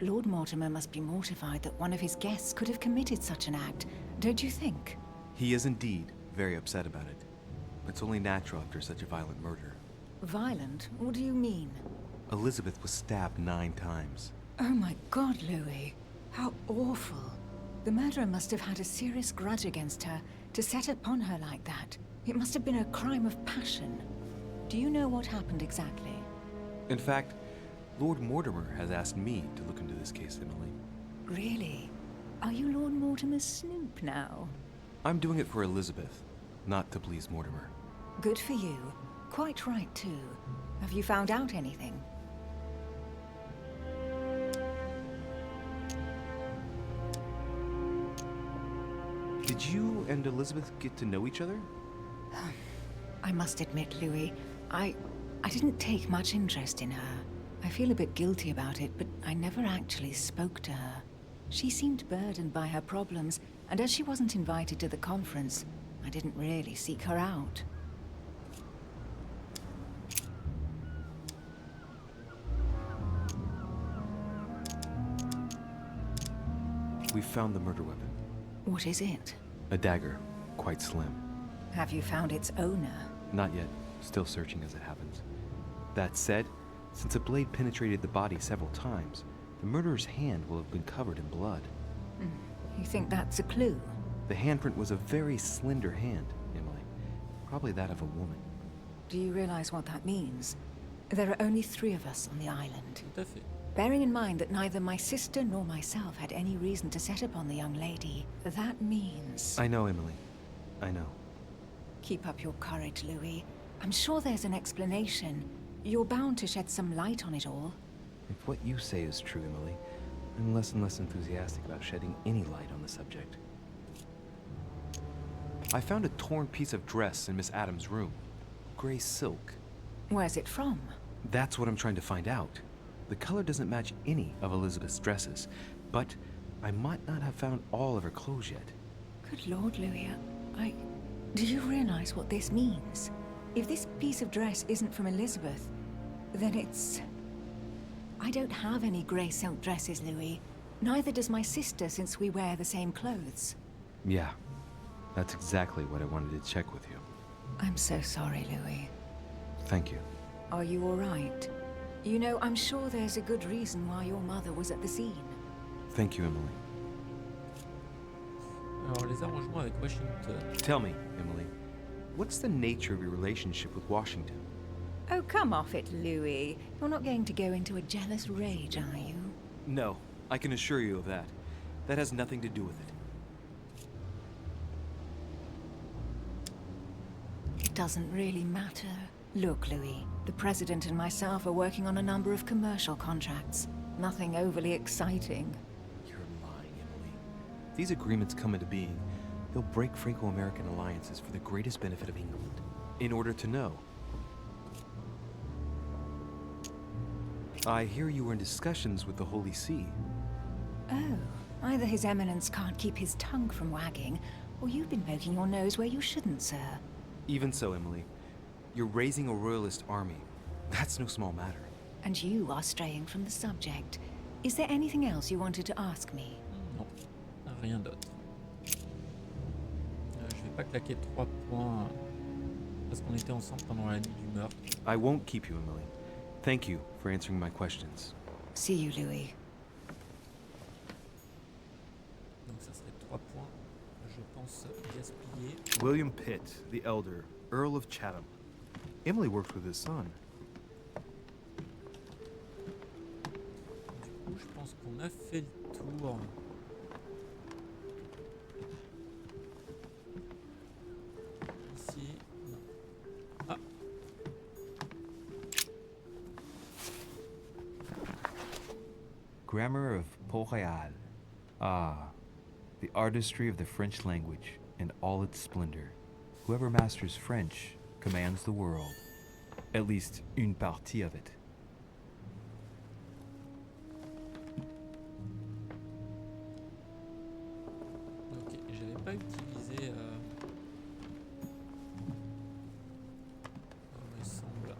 Lord Mortimer must be mortified that one of his guests could have committed such an act, don't you think? He is indeed very upset about it. It's only natural after such a violent murder. Violent? What do you mean? Elizabeth was stabbed 9 times. Oh my God, Louis. How awful. The murderer must have had a serious grudge against her to set upon her like that. It must have been a crime of passion. Do you know what happened exactly? In fact, Lord Mortimer has asked me to look into this case, Emily. Really? Are you Lord Mortimer's snoop now? I'm doing it for Elizabeth, not to please Mortimer. Good for you. Quite right, too. Have you found out anything? Did you and Elizabeth get to know each other? I must admit, Louis, I didn't take much interest in her. I feel a bit guilty about it, but I never actually spoke to her. She seemed burdened by her problems, and as she wasn't invited to the conference, I didn't really seek her out. We found the murder weapon. What is it? A dagger, quite slim. Have you found its owner? Not yet. Still searching as it happens. That said, since the blade penetrated the body several times, the murderer's hand will have been covered in blood. You think that's a clue? The handprint was a very slender hand, Emily. Probably that of a woman. Do you realize what that means? There are only 3 of us on the island. Tout à fait. Bearing in mind that neither my sister nor myself had any reason to set upon the young lady, that means... I know, Emily. I know. Keep up your courage, Louis. I'm sure there's an explanation. you're bound to shed some light on it all. If what you say is true, Emily, I'm less and less enthusiastic about shedding any light on the subject. I found a torn piece of dress in Miss Adams' room. Gray silk. Where's it from? That's what I'm trying to find out. The color doesn't match any of Elizabeth's dresses, but I might not have found all of her clothes yet. Good Lord, Louis, do you realize what this means? If this piece of dress isn't from Elizabeth, then it's... I don't have any grey silk dresses, Louis. Neither does my sister, since we wear the same clothes. Yeah, that's exactly what I wanted to check with you. I'm so sorry, Louis. Thank you. Are you all right? You know, I'm sure there's a good reason why your mother was at the scene. Thank you, Emily. Alors, les arrangements avec Washington. Tell me, Emily, what's the nature of your relationship with Washington? Oh, come off it, Louis. You're not going to go into a jealous rage, are you? No, I can assure you of that. That has nothing to do with it. It doesn't really matter. Look, Louis, the President and myself are working on a number of commercial contracts. Nothing overly exciting. You're lying, Emily. If these agreements come into being, they'll break Franco-American alliances for the greatest benefit of England. In order to know. I hear you were in discussions with the Holy See. Oh, either His Eminence can't keep his tongue from wagging, or you've been poking your nose where you shouldn't, sir. Even so, Emily, you're raising a royalist army. That's no small matter. And you are straying from the subject. Is there anything else you wanted to ask me? Non, rien d'autre. Je vais pas claquer 3 points parce qu'on était ensemble pendant la nuit du meurtre. I won't keep you, Emily. Thank you for answering my questions. See you, Louis. Donc ça serait 3 points, je pense, gaspillés. William Pitt, the elder, Earl of Chatham. Emily worked with his son. Du coup, je pense qu'on a fait le tour. Ici, non. Ah. Grammar of Port-Royal. Ah, the artistry of the French language in all its splendor. Whoever masters French commands the world. At least une partie of it. Ok, j'avais pas utilisé. Il me semble.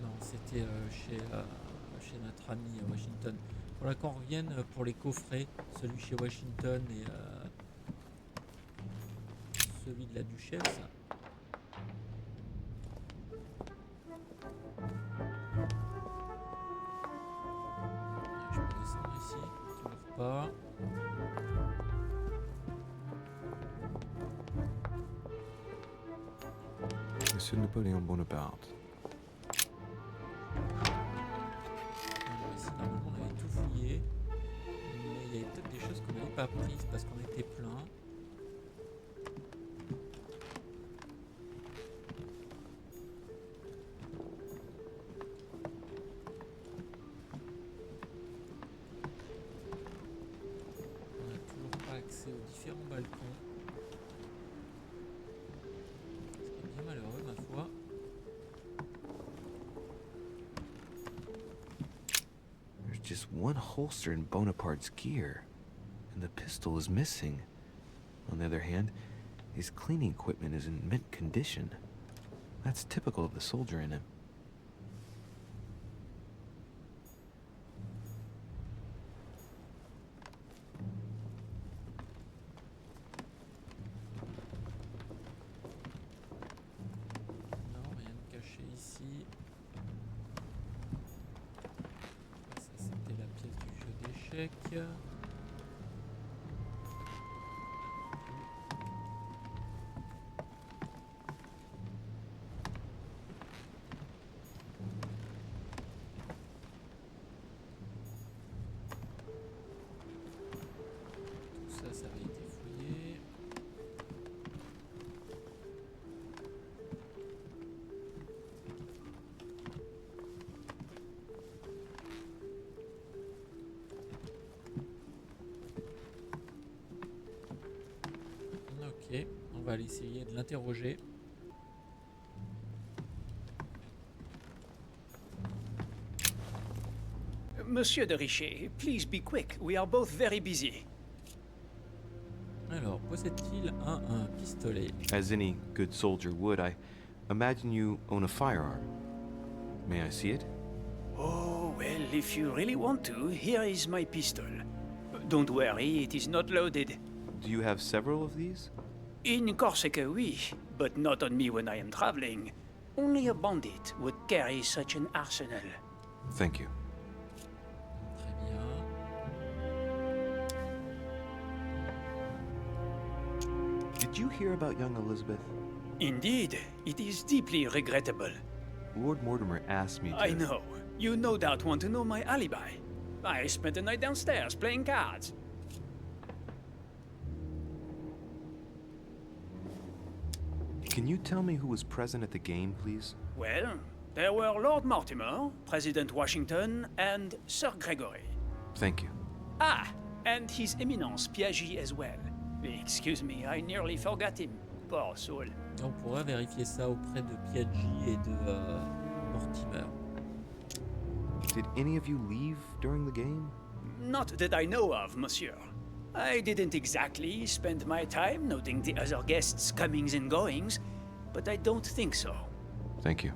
Non, c'était chez notre ami à Washington. Voilà qu'on revienne pour les coffrets, celui chez Washington et celui de la duchesse. Je peux descendre ici, toujours pas. Monsieur Napoléon Bonaparte. Alors ici, normalement, on avait tout fouillé, mais il y avait peut-être des choses qu'on n'avait pas prises parce qu'on était plein. On n'a toujours pas accès aux différents balcons. C'est bien malheureux, ma foi. There's just one holster in Bonaparte's gear, and the pistol is missing. On the other hand, his cleaning equipment is in mint condition. That's typical of the soldier in him. Non, rien de caché ici. Ça, c'était la pièce du jeu d'échecs. Tout ça, ça avait été fouillé. On va aller essayer de l'interroger. Monsieur de Richer, please be quick. We are both very busy. Alors, possède-t-il un pistolet? As any good soldier would, I imagine you own a firearm. May I see it? Oh, well, if you really want to, here is my pistol. Don't worry, it is not loaded. Do you have several of these? In Corsica, oui, but not on me when I am traveling. Only a bandit would carry such an arsenal. Thank you. Très bien. Did you hear about young Elizabeth? Indeed, it is deeply regrettable. Lord Mortimer asked me to... I know. You no doubt want to know my alibi. I spent the night downstairs playing cards. Can you tell me who was present at the game, please? Well, there were Lord Mortimer, President Washington, and Sir Gregory. Thank you. Ah, and His Eminence Piaggi as well. Excuse me, I nearly forgot him. Poor soul. On pourrait vérifier ça auprès de Piaggi et de Mortimer. Did any of you leave during the game? Not that I know of, monsieur. I didn't exactly spend my time noting the other guests' comings and goings, but I don't think so. Thank you.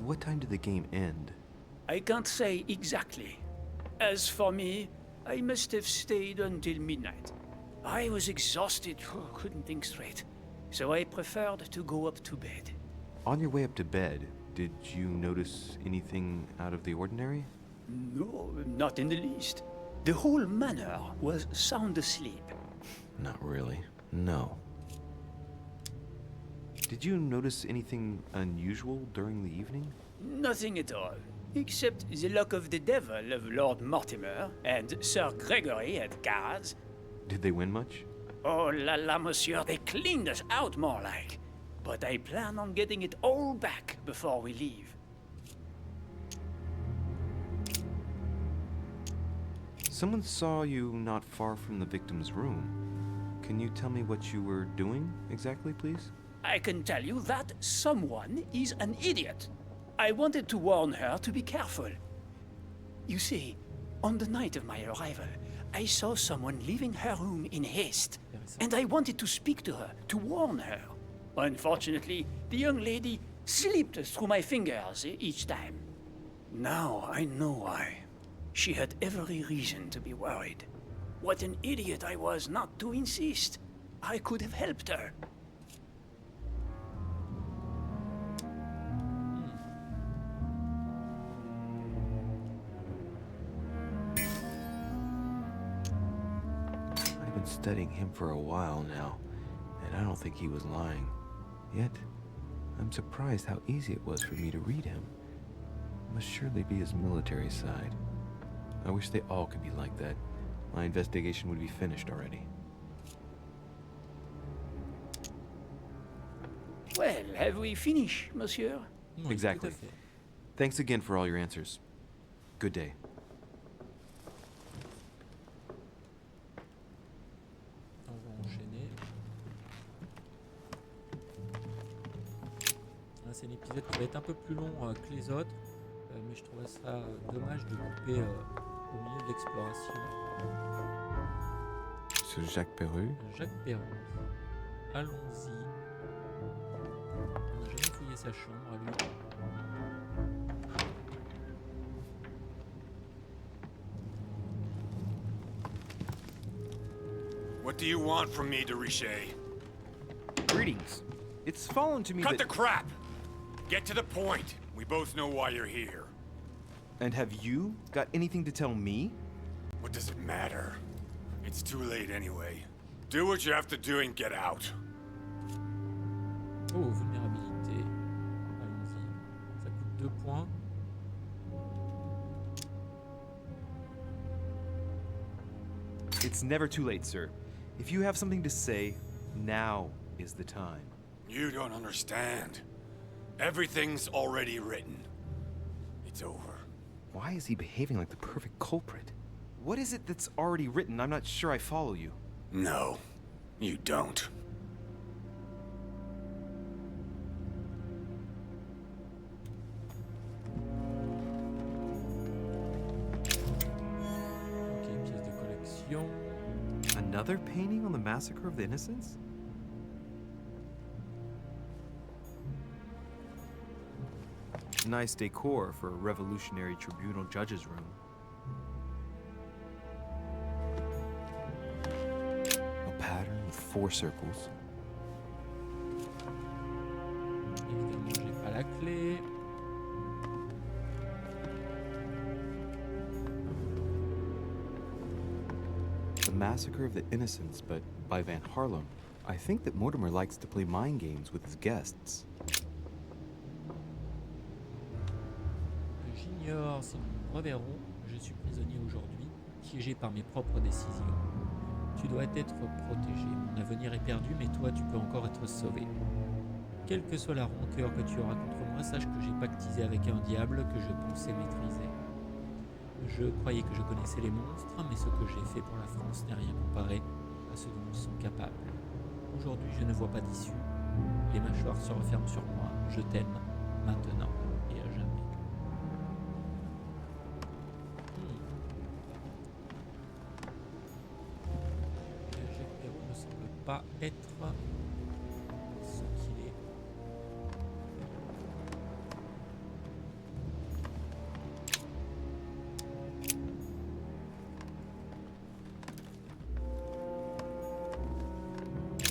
What time did the game end? I can't say exactly. As for me, I must have stayed until midnight. I was exhausted, couldn't think straight, so I preferred to go up to bed. On your way up to bed, did you notice anything out of the ordinary? No, not in the least. The whole manor was sound asleep. Not really. No. Did you notice anything unusual during the evening? Nothing at all, except the luck of the devil of Lord Mortimer and Sir Gregory at cards. Did they win much? Oh la la, monsieur, they cleaned us out more like. But I plan on getting it all back before we leave. Someone saw you not far from the victim's room. Can you tell me what you were doing exactly, please? I can tell you that someone is an idiot. I wanted to warn her to be careful. You see, on the night of my arrival, I saw someone leaving her room in haste, and I wanted to speak to her, to warn her. Unfortunately, the young lady slipped through my fingers each time. Now I know why. She had every reason to be worried. What an idiot I was not to insist. I could have helped her. I've been studying him for a while now, and I don't think he was lying. Yet, I'm surprised how easy it was for me to read him. It must surely be his military side. I wish they all could be like that. My investigation would be finished already. Well, have we finished, monsieur? Oui, Exactly. tout à fait. Thanks again for all your answers. Good day. On va enchaîner. Là, c'est un épisode qui va être un peu plus long que les autres, mais je trouvais ça dommage de couper au milieu de l'exploration. C'est Jacques Perru. Jacques Perron. Allons-y. On n'a jamais fouillé sa chambre à lui. What do you want from me, de Richer? Greetings. It's fallen to me Cut that... the crap! Get to the point. We both know why you're here. And have you got anything to tell me? What does it matter? It's too late anyway. Do what you have to do and get out. Oh, vulnérabilité. Allons-y. Ça coûte 2 points. It's never too late, sir. If you have something to say, now is the time. You don't understand. Everything's already written. It's over. Why is he behaving like the perfect culprit? What is it that's already written? I'm not sure I follow you. No. You don't. Ok, pièce de collection. Another painting on the massacre of the innocents? Nice decor for a revolutionary tribunal judge's room. A pattern with 4 circles. Évidemment, j'ai pas la clé. The Massacre of the Innocents, but by Van Harlem. I think that Mortimer likes to play mind games with his guests. J'ignore si nous nous reverrons. Je suis prisonnier aujourd'hui, piégé par mes propres décisions. Tu dois être protégé. Mon avenir est perdu, mais toi, tu peux encore être sauvé. Quelle que soit la rancœur que tu auras contre moi, sache que j'ai pactisé avec un diable que je pensais maîtriser. Je croyais que je connaissais les monstres, mais ce que j'ai fait pour la France n'est rien comparé à ce dont ils sont capables. Aujourd'hui, je ne vois pas d'issue. Les mâchoires se referment sur moi. Je t'aime, maintenant et à jamais. Jacques Perrault ne semble pas être ce qu'il est.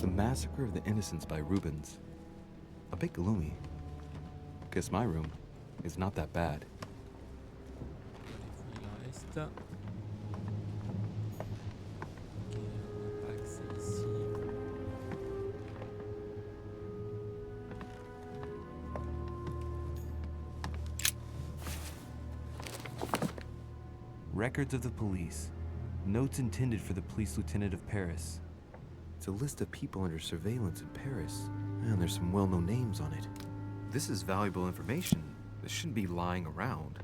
The Massacre of the Innocents by Rubens. A bit gloomy. Guess my room is not that bad. Il en reste. Ok, on n'a pas accès ici. Records of the police. Notes intended for the police lieutenant of Paris. It's a list of people under surveillance in Paris. And there's some well-known names on it. This is valuable information. This shouldn't be lying around.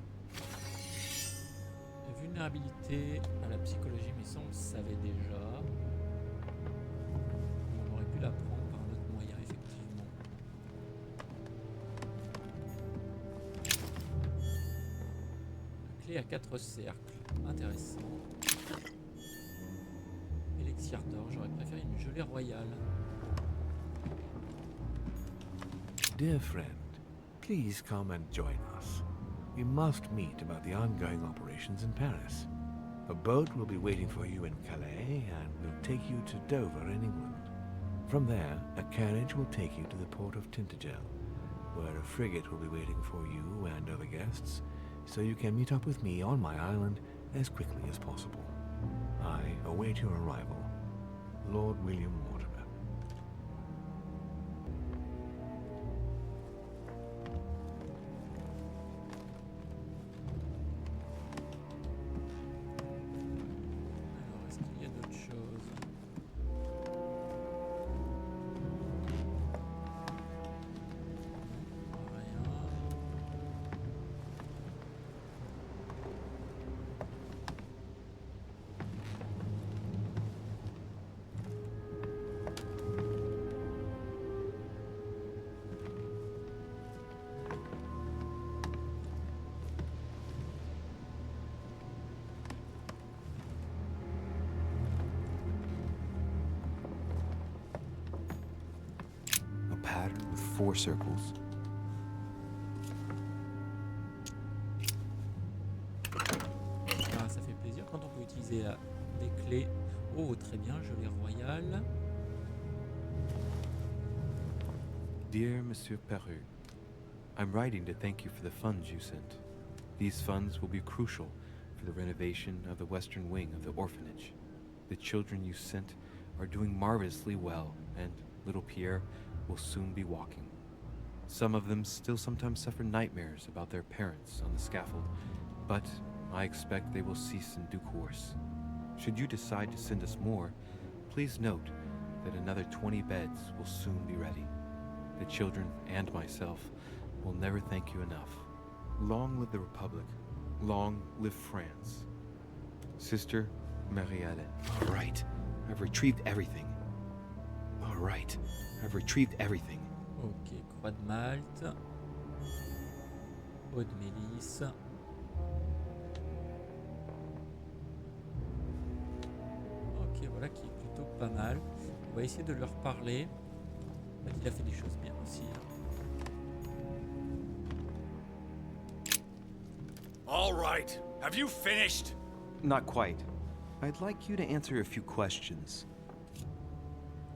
Vulnérabilité à la psychologie, mais ça on le savait déjà. On aurait pu l'apprendre par un autre moyen, effectivement. La clé à 4 cercles. Intéressant. Élixir d'or, j'aurais préféré une gelée royale. Dear friend, please come and join us. We must meet about the ongoing operations in Paris. A boat will be waiting for you in Calais and will take you to Dover in England. From there, a carriage will take you to the port of Tintagel, where a frigate will be waiting for you and other guests, so you can meet up with me on my island as quickly as possible. I await your arrival. Lord William Mortimer. Alors, est-ce qu'il y a d'autres choses? Rien. A pattern with 4 circles. Ah, ça fait plaisir quand on peut utiliser des clés. Oh, très bien, gelée royale. Dear Monsieur Peru, I'm writing to thank you for the funds you sent. These funds will be crucial for the renovation of the western wing of the orphanage. The children you sent are doing marvelously well, and little Pierre will soon be walking. Some of them still sometimes suffer nightmares about their parents on the scaffold, but I expect they will cease in due course. Should you decide to send us more, please note that another 20 beds will soon be ready. The children and myself will never thank you enough. Long live the Republic. Long live France. Sister Marielle. All right. I've retrieved everything. All right. I've retrieved everything. Ok, croix de Malte. Eau de mélisse. Ok, voilà qui est plutôt pas mal. On va essayer de leur parler. Il a fait des choses bien aussi. All right. Have you finished? Not quite. I'd like you to answer a few questions.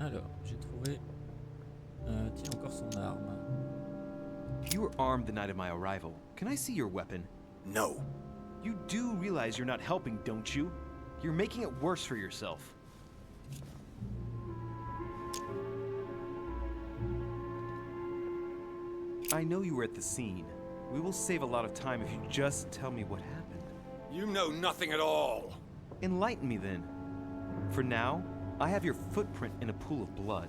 Alors, j'ai trouvé... tiens, encore son arme. You were armed the night of my arrival. Can I see your weapon? No. You do realize you're not helping, don't you? You're making it worse for yourself. I know you were at the scene. We will save a lot of time if you just tell me what happened. You know nothing at all. Enlighten me then. For now, I have your footprint in a pool of blood.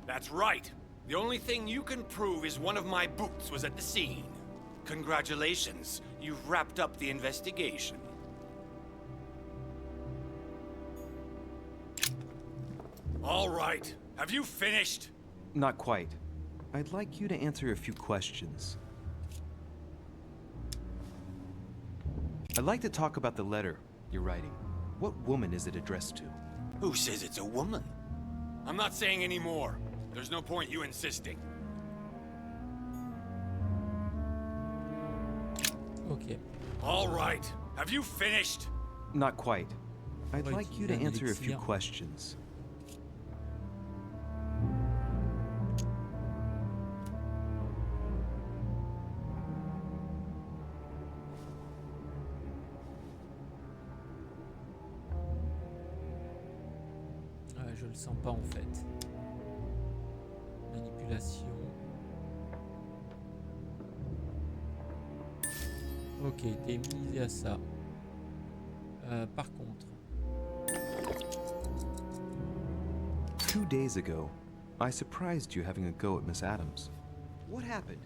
That's right. The only thing you can prove is one of my boots was at the scene. Congratulations. You've wrapped up the investigation. All right. Have you finished? Not quite. I'd like you to answer a few questions. I'd like to talk about the letter you're writing. What woman is it addressed to? Who says it's a woman? I'm not saying any more. There's no point you insisting. Ok. All right. Have you finished? Not quite. I'd Ouais, like you to un answer a few élixir. questions. Ouais, je le sens pas en fait. Manipulation. Ok, t'es immunisé à ça. Par contre, 2 days ago, I surprised you having a go at Miss Adams. What happened?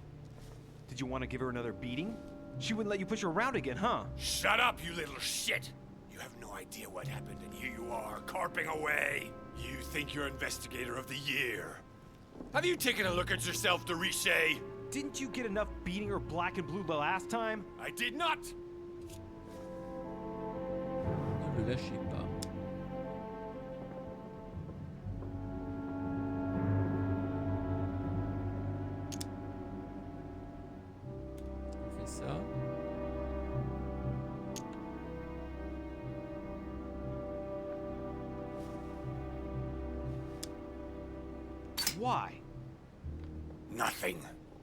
Did you want to give her another beating? She wouldn't let you push her around again, huh? Shut up, you little shit! You have no idea what happened, and here you are, carping away. You think you're investigator of the year. Have you taken a look at yourself, Deriche? Didn't you get enough beating her black and blue the last time? I did not! ne le lâchez pas. On fait ça. Why? Nothing.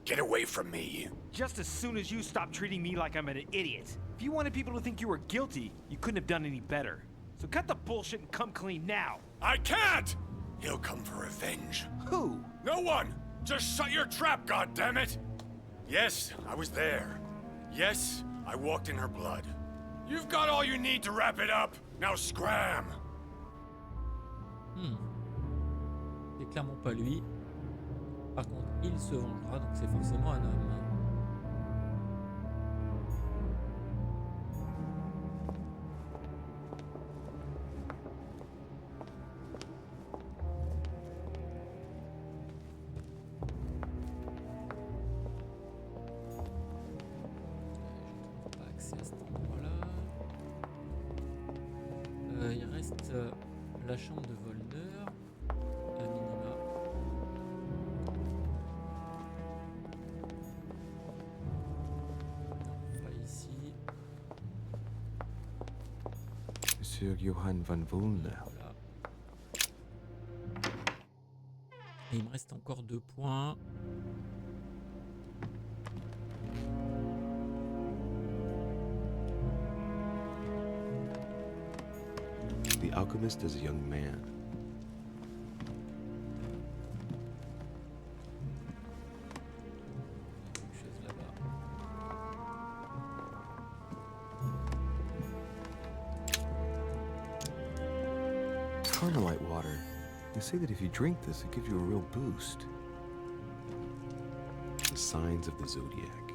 Get away from me. Just as soon as you stop treating me like I'm an idiot. If you wanted people to think you were guilty, you couldn't have done any better. So cut the bullshit and come clean now. I can't! He'll come for revenge. Who? No one! Just shut your trap, goddammit! Yes, I was there. Yes, I walked in her blood. You've got all you need to wrap it up. Now scram! C'est clairement pas lui. Par contre, il se vengera, donc c'est forcément un homme. Je trouve pas accès à cet endroit-là. Il reste la chambre de Volneur, à minima. Monsieur Johann van Volner. Voilà. Et il me reste encore 2 points. The alchemist is a young man. Quelque chose là-bas. Carmelite water. They say that if you drink this, it gives you a real boost. The signs of the zodiac.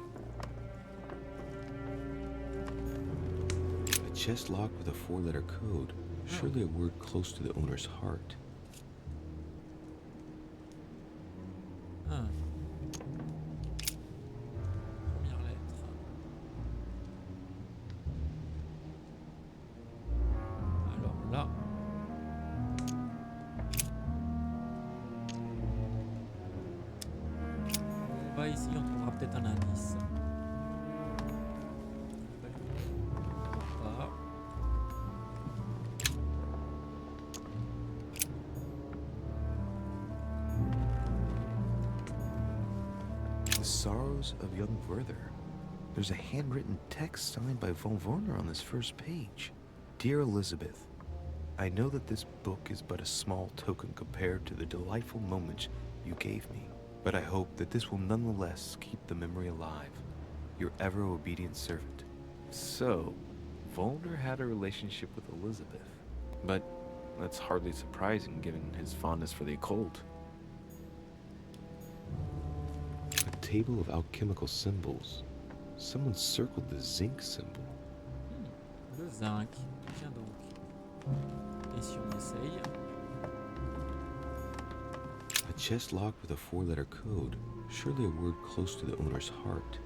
A chest locked with a 4-letter code. Surely a word close to the owner's heart. Ah. Première lettre. Alors là. On va essayer, on trouvera peut-être un indice. Pas. The Sorrows of Young Werther. There's a handwritten text signed by von Werner on this first page. Dear Elizabeth, I know that this book is but a small token compared to the delightful moments you gave me, but I hope that this will nonetheless keep the memory alive. Your ever-obedient servant. So, Volner had a relationship with Elizabeth. But that's hardly surprising given his fondness for the occult. A table of alchemical symbols. Someone circled the zinc symbol. Le zinc. Tiens donc. Et si on essaye? A chest locked with a 4-letter code. Surely a word close to the owner's heart.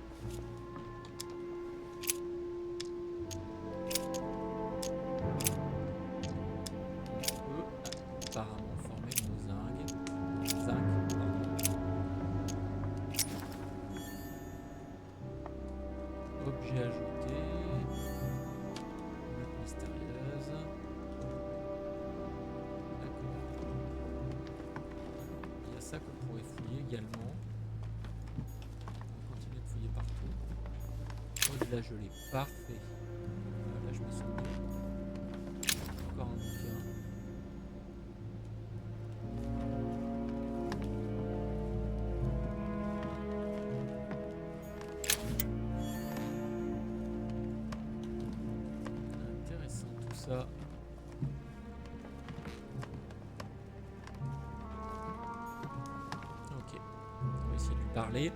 Apparemment formé de zinc. Zinc, pardon. Objet ajouté. Note mystérieuse. D'accord. Il y a ça qu'on pourrait fouiller également. On va continuer de fouiller partout. Oh, là je l'ai parfait. Là je me sens bien. Encore un bouquin. Intéressant tout ça. Ok, on va essayer de lui parler. Là,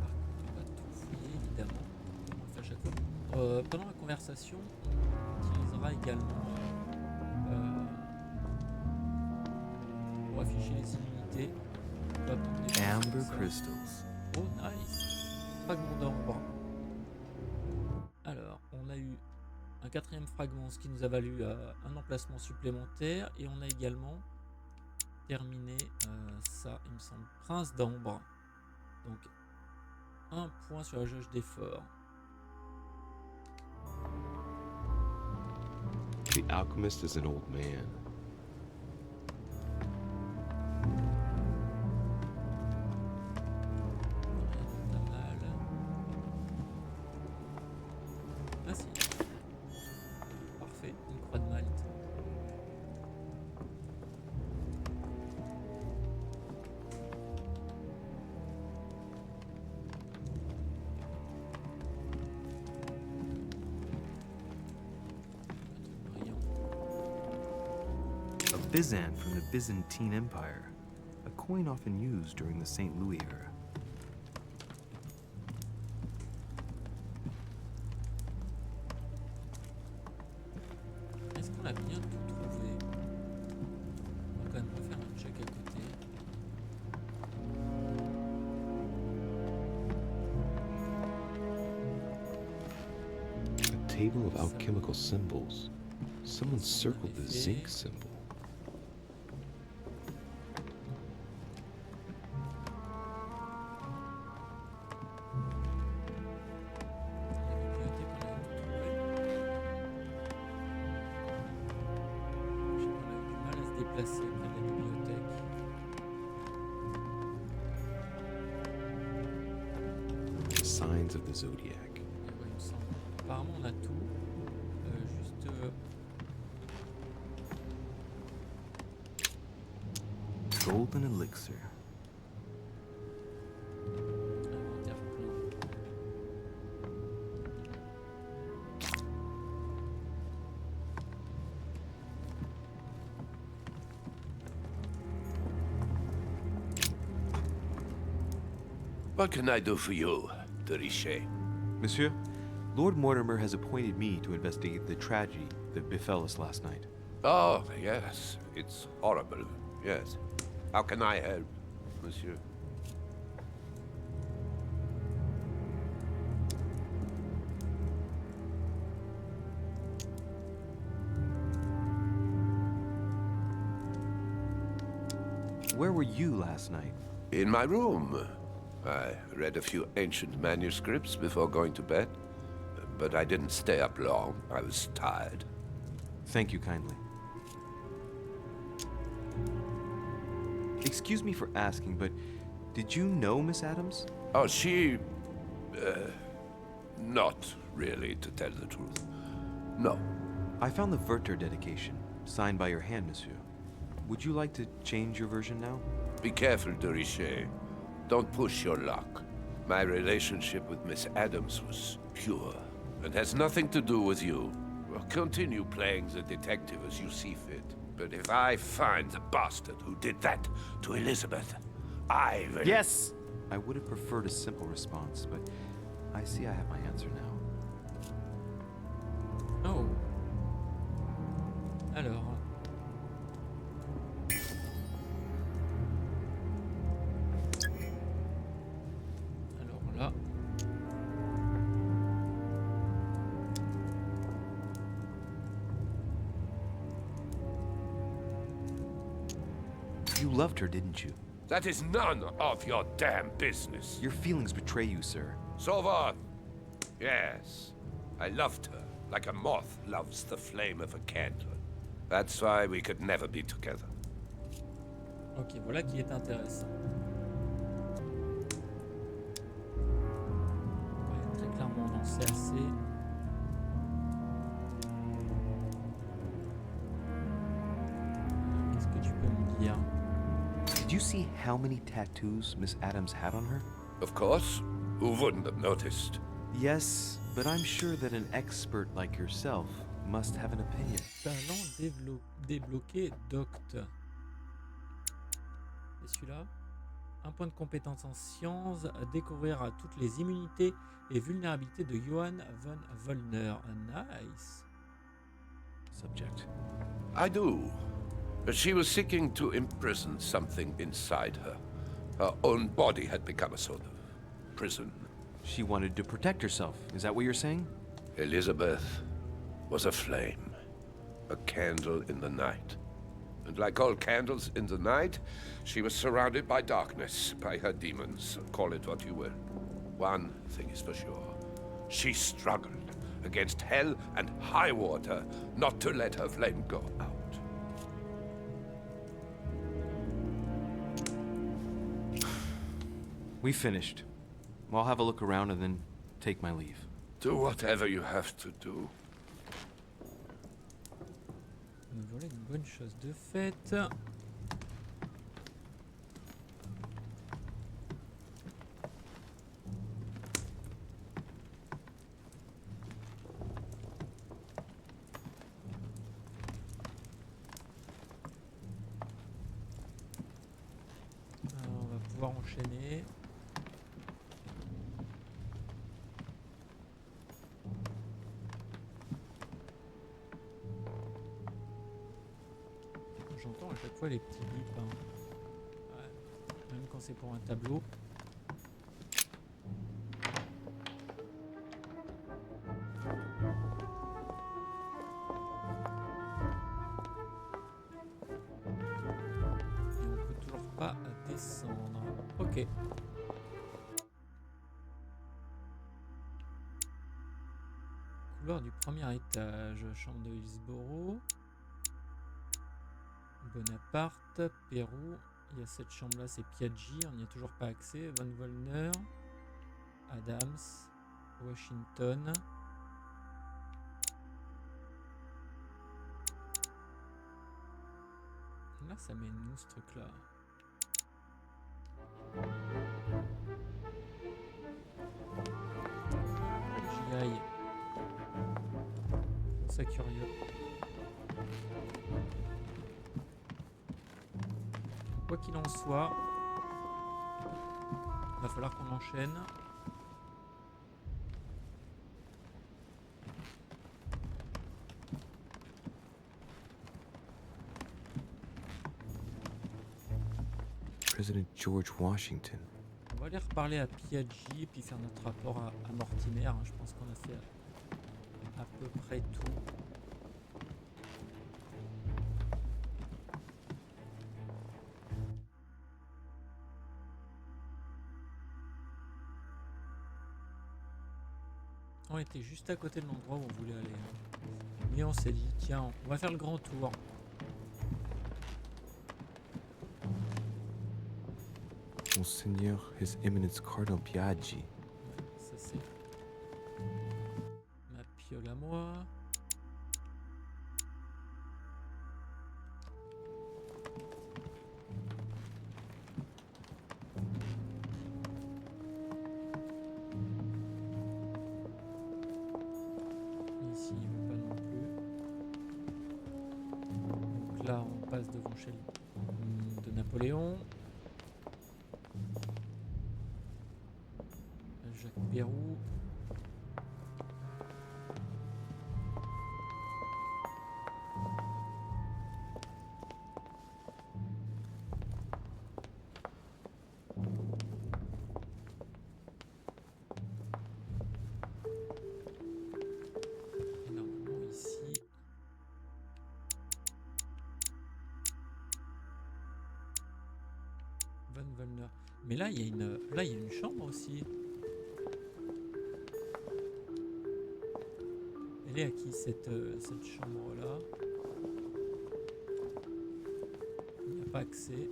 par contre, on va tout fouiller évidemment. On le fait à chaque fois. Pendant la conversation, on utilisera également pour afficher les similitudes. On va prendre des Amber choses comme ça. crystals. Oh nice. Fragment d'ombre. Alors, on a eu un 4e fragment, ce qui nous a valu un emplacement supplémentaire. Et on a également terminé ça, il me semble, prince d'ambre. Donc, un point sur la jauge d'effort. The alchemist is an old man. Pas mal. Ah si. Parfait, une croix de Malte. Brillant. A Byzant from the Byzantine Empire. A coin often used during the St. Louis era. Est-ce qu'on a bien tout trouvé? On va quand même refaire un check à côté. A table of alchemical symbols. Someone circled the zinc symbol. La bibliothèque, on a tout trouvé. Je sais qu'on a eu du mal à se déplacer près de la bibliothèque. Signs of the zodiac. Et ouais, il me semble. Apparemment, on a tout. Juste. Golden elixir. Inventaire plein. What can I do for you, Riche? Monsieur, Lord Mortimer has appointed me to investigate the tragedy that befell us last night. Oh, yes. It's horrible. Yes. How can I help, monsieur? Where were you last night? In my room. I read a few ancient manuscripts before going to bed. But I didn't stay up long. I was tired. Thank you kindly. Excuse me for asking, but did you know Miss Adams? Oh, she... not really, to tell the truth. No. I found the Werther dedication, signed by your hand, monsieur. Would you like to change your version now? Be careful, de Richet. Don't push your luck. My relationship with Miss Adams was pure, and has nothing to do with you. Well, continue playing the detective as you see fit. But if I find the bastard who did that to Elizabeth, I will... Yes! I would have preferred a simple response, but I see I have my answer now. Oh. Alors. Alors là. You loved her, didn't you? That is none of your damn business. Your feelings betray you, sir. So what? Yes, I loved her, like a moth loves the flame of a candle. That's why we could never be together. Ok, voilà qui est intéressant. Ouais, très clairement, on en sait assez. Qu'est-ce que tu peux me dire? Did you see how many tattoos Miss Adams had on her? Of course. Who wouldn't have noticed? Yes, but I'm sure that an expert like yourself must have an opinion. Talent débloqué docte. Et celui-là, un point de compétence en sciences, à découvrir à toutes les immunités et vulnérabilités de Johann von Wollner. Nice. Subject. I do. But she was seeking to imprison something inside her. Her own body had become a sort of prison. She wanted to protect herself. Is that what you're saying? Elizabeth was a flame, a candle in the night. And like all candles in the night, she was surrounded by darkness, by her demons, call it what you will. One thing is for sure. She struggled against hell and high water not to let her flame go out. We finished. I'll have a look around and then take my leave. Do whatever you have to do. Voilà une bonne chose de faite. Alors, on va pouvoir enchaîner. J'entends à chaque fois les petits bips. Hein. Ouais. Même quand c'est pour un tableau. Et on peut toujours pas descendre. Ok. Couloir du premier étage. Chambre de Hillsborough. Bonaparte, Pérou, il y a cette chambre là, c'est Piaggi, on n'y a toujours pas accès. Von Wollner, Adams, Washington. Là, ça mène où ce truc là? J'y aille. C'est curieux. Quoi qu'il en soit, il va falloir qu'on enchaîne. President George Washington. On va aller reparler à Piaggi, puis faire notre rapport à Mortimer. Hein. Je pense qu'on a fait à peu près tout. On était juste à côté de l'endroit où on voulait aller. Mais on s'est dit, tiens, on va faire le grand tour. Monseigneur His Eminence Cardinal Piaggi. Ça c'est ma piole à moi. Ici, pas non plus. Donc là, on passe devant chez de Napoléon. Jacques Pérou. Et normalement ici. Von Wallner. Mais là, il y a une chambre aussi. Elle est à qui cette chambre-là? Il n'y a pas accès.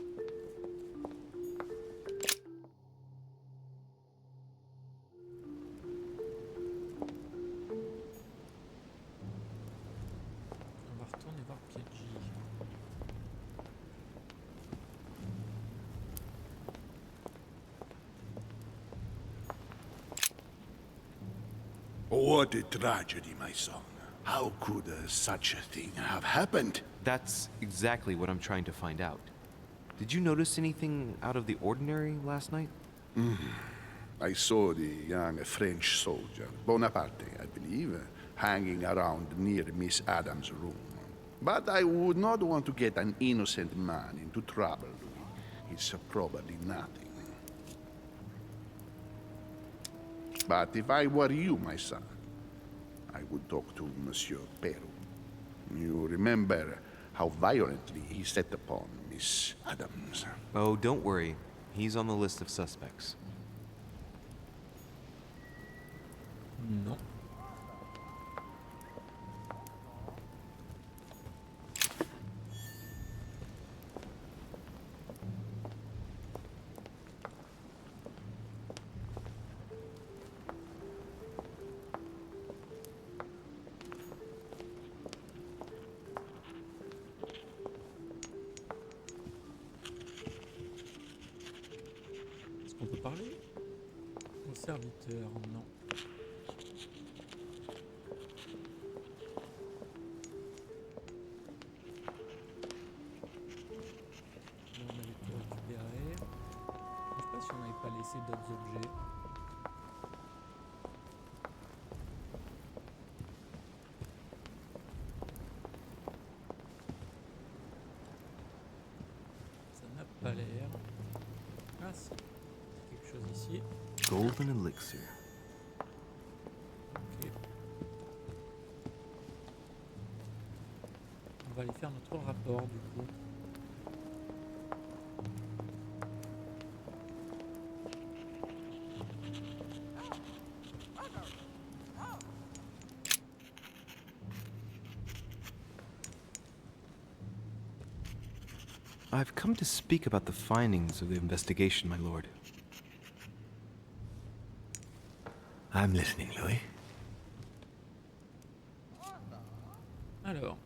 On va retourner voir Piaggi. What a tragedy, my son. How could such a thing have happened? That's exactly what I'm trying to find out. Did you notice anything out of the ordinary last night? I saw the young French soldier, Bonaparte, I believe, hanging around near Miss Adams' room. But I would not want to get an innocent man into trouble, Louis. It's probably nothing. But if I were you, my son, I would talk to Monsieur Peru. You remember how violently he set upon Miss Adams. Oh, don't worry. He's on the list of suspects. Non. Est-ce qu'on peut parler au serviteur? Non. Là, on avait tout récupéré. Je sais pas si on n'avait pas laissé d'autres objets. Ça n'a pas l'air. Ah si, quelque chose ici. Golden elixir. Ok. On va aller faire notre rapport du coup. I've come to speak about the findings of the investigation, my lord. I'm listening, Louis. Alors.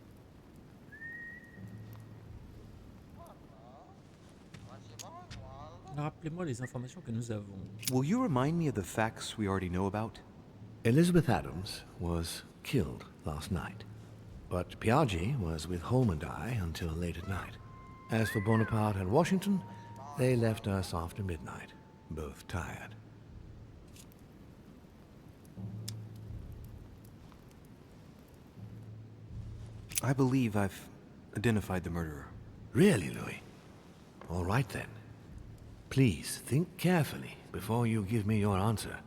Rappelez-moi les informations que nous avons. Will you remind me of the facts we already know about? Elizabeth Adams was killed last night, but Piaggi was with Holm and I until late at night. As for Bonaparte and Washington, they left us after midnight, both tired. I believe I've identified the murderer. Really, Louis? All right then. Please, think carefully before you give me your answer.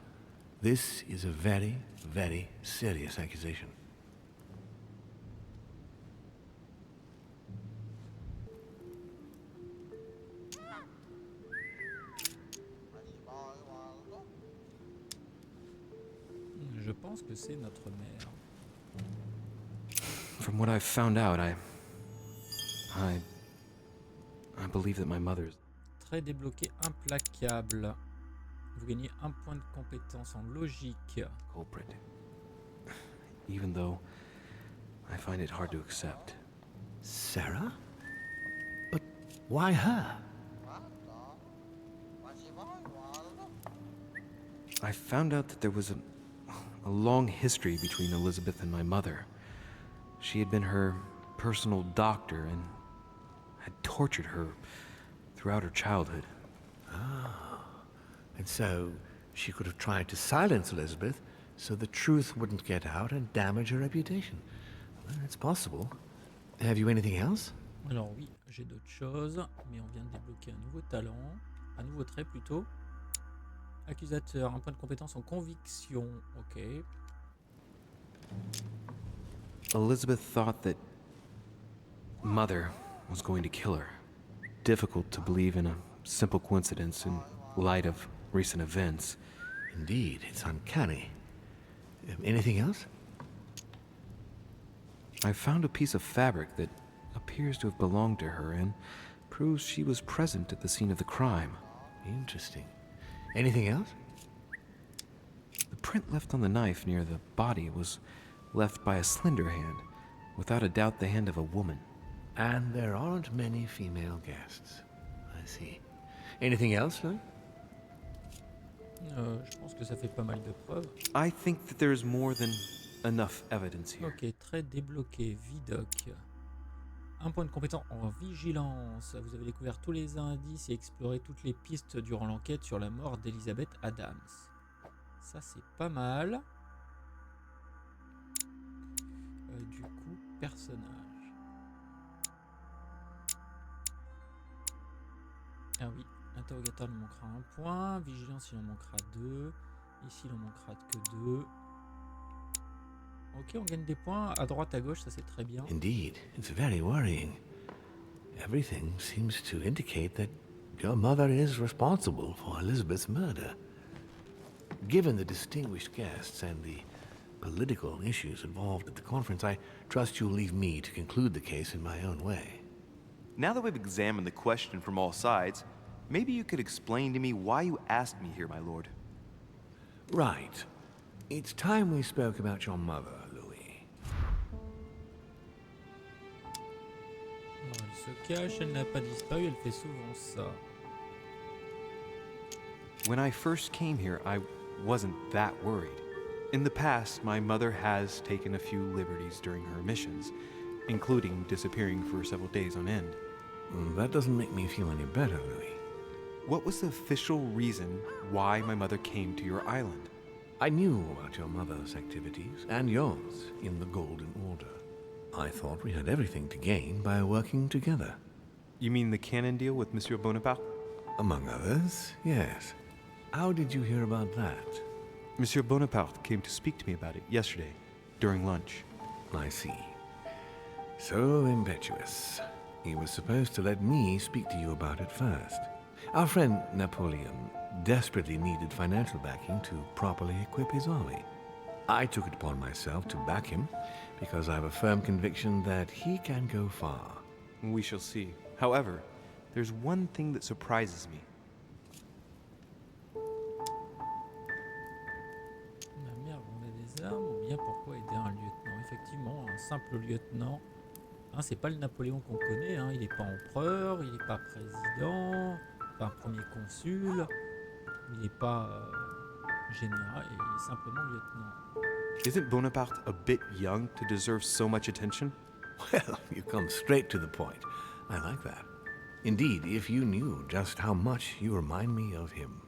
This is a very, very serious accusation. Je pense que c'est notre mère. From what I've found out, I believe that my mother's Très débloqué, implacable. Vous gagnez 1 point de compétence en logique. culprit. Even though I find it hard to accept. Sarah? But why her? I found out that there was a long history between Elizabeth and my mother. She had been her personal doctor and had tortured her throughout her childhood. Ah. And so she could have tried to silence Elizabeth so the truth wouldn't get out and damage her reputation. Well, it's possible. Have you anything else? Alors oui, j'ai d'autres choses, mais on vient de débloquer un nouveau talent, un nouveau trait plutôt. Accusateur, 1 point de compétence en conviction, ok. Elizabeth thought that Mother was going to kill her. Difficult to believe in a simple coincidence in light of recent events. Indeed, it's uncanny. Anything else? I found a piece of fabric that appears to have belonged to her and proves she was present at the scene of the crime. Interesting. Anything else? The print left on the knife near the body was left by a slender hand, without a doubt the hand of a woman. And there aren't many female guests. I see. Anything else, Louis? Je pense que ça fait pas mal de preuves. I think that there's more than enough evidence here. Ok, très débloqué, Vidoc. 1 point de compétence en vigilance. Vous avez découvert tous les indices et exploré toutes les pistes durant l'enquête sur la mort d'Elizabeth Adams. Ça, c'est pas mal. Du coup, personnage. Ah oui, interrogateur il manquera 1 point. Vigilance, il en manquera 2. Ici, il en manquera que 2. Ok, on gagne des points à droite, à gauche, ça c'est très bien. Indeed, it's very worrying. Everything seems to indicate that your mother is responsible for Elizabeth's murder. Given the distinguished guests and the political issues involved at the conference, I trust you'll leave me to conclude the case in my own way. Now that we've examined the question from all sides, maybe you could explain to me why you asked me here, my lord. Right. It's time we spoke about your mother, Louis. Alors, elle se cache, elle n'a pas disparu, elle fait souvent ça. When I first came here, I wasn't that worried. In the past, my mother has taken a few liberties during her missions, including disappearing for several days on end. That doesn't make me feel any better, Louis. What was the official reason why my mother came to your island? I knew about your mother's activities, and yours, in the Golden Order. I thought we had everything to gain by working together. You mean the canon deal with Monsieur Bonaparte? Among others, yes. How did you hear about that? Monsieur Bonaparte came to speak to me about it yesterday, during lunch. I see. So impetuous. He was supposed to let me speak to you about it first. Our friend Napoleon desperately needed financial backing to properly equip his army. I took it upon myself to back him because I have a firm conviction that he can go far. We shall see. However, there's one thing that surprises me. La mère vendait des armes, ou bien pourquoi aider un lieutenant? Effectivement, un simple lieutenant. Hein, c'est pas le Napoléon qu'on connaît, hein. Il n'est pas empereur, il n'est pas président, pas un premier consul, il n'est pas général, il est simplement lieutenant. Isn't Bonaparte a bit young to deserve so much attention? Well, you come straight to the point. I like that. Indeed, if you knew just how much you remind me of him.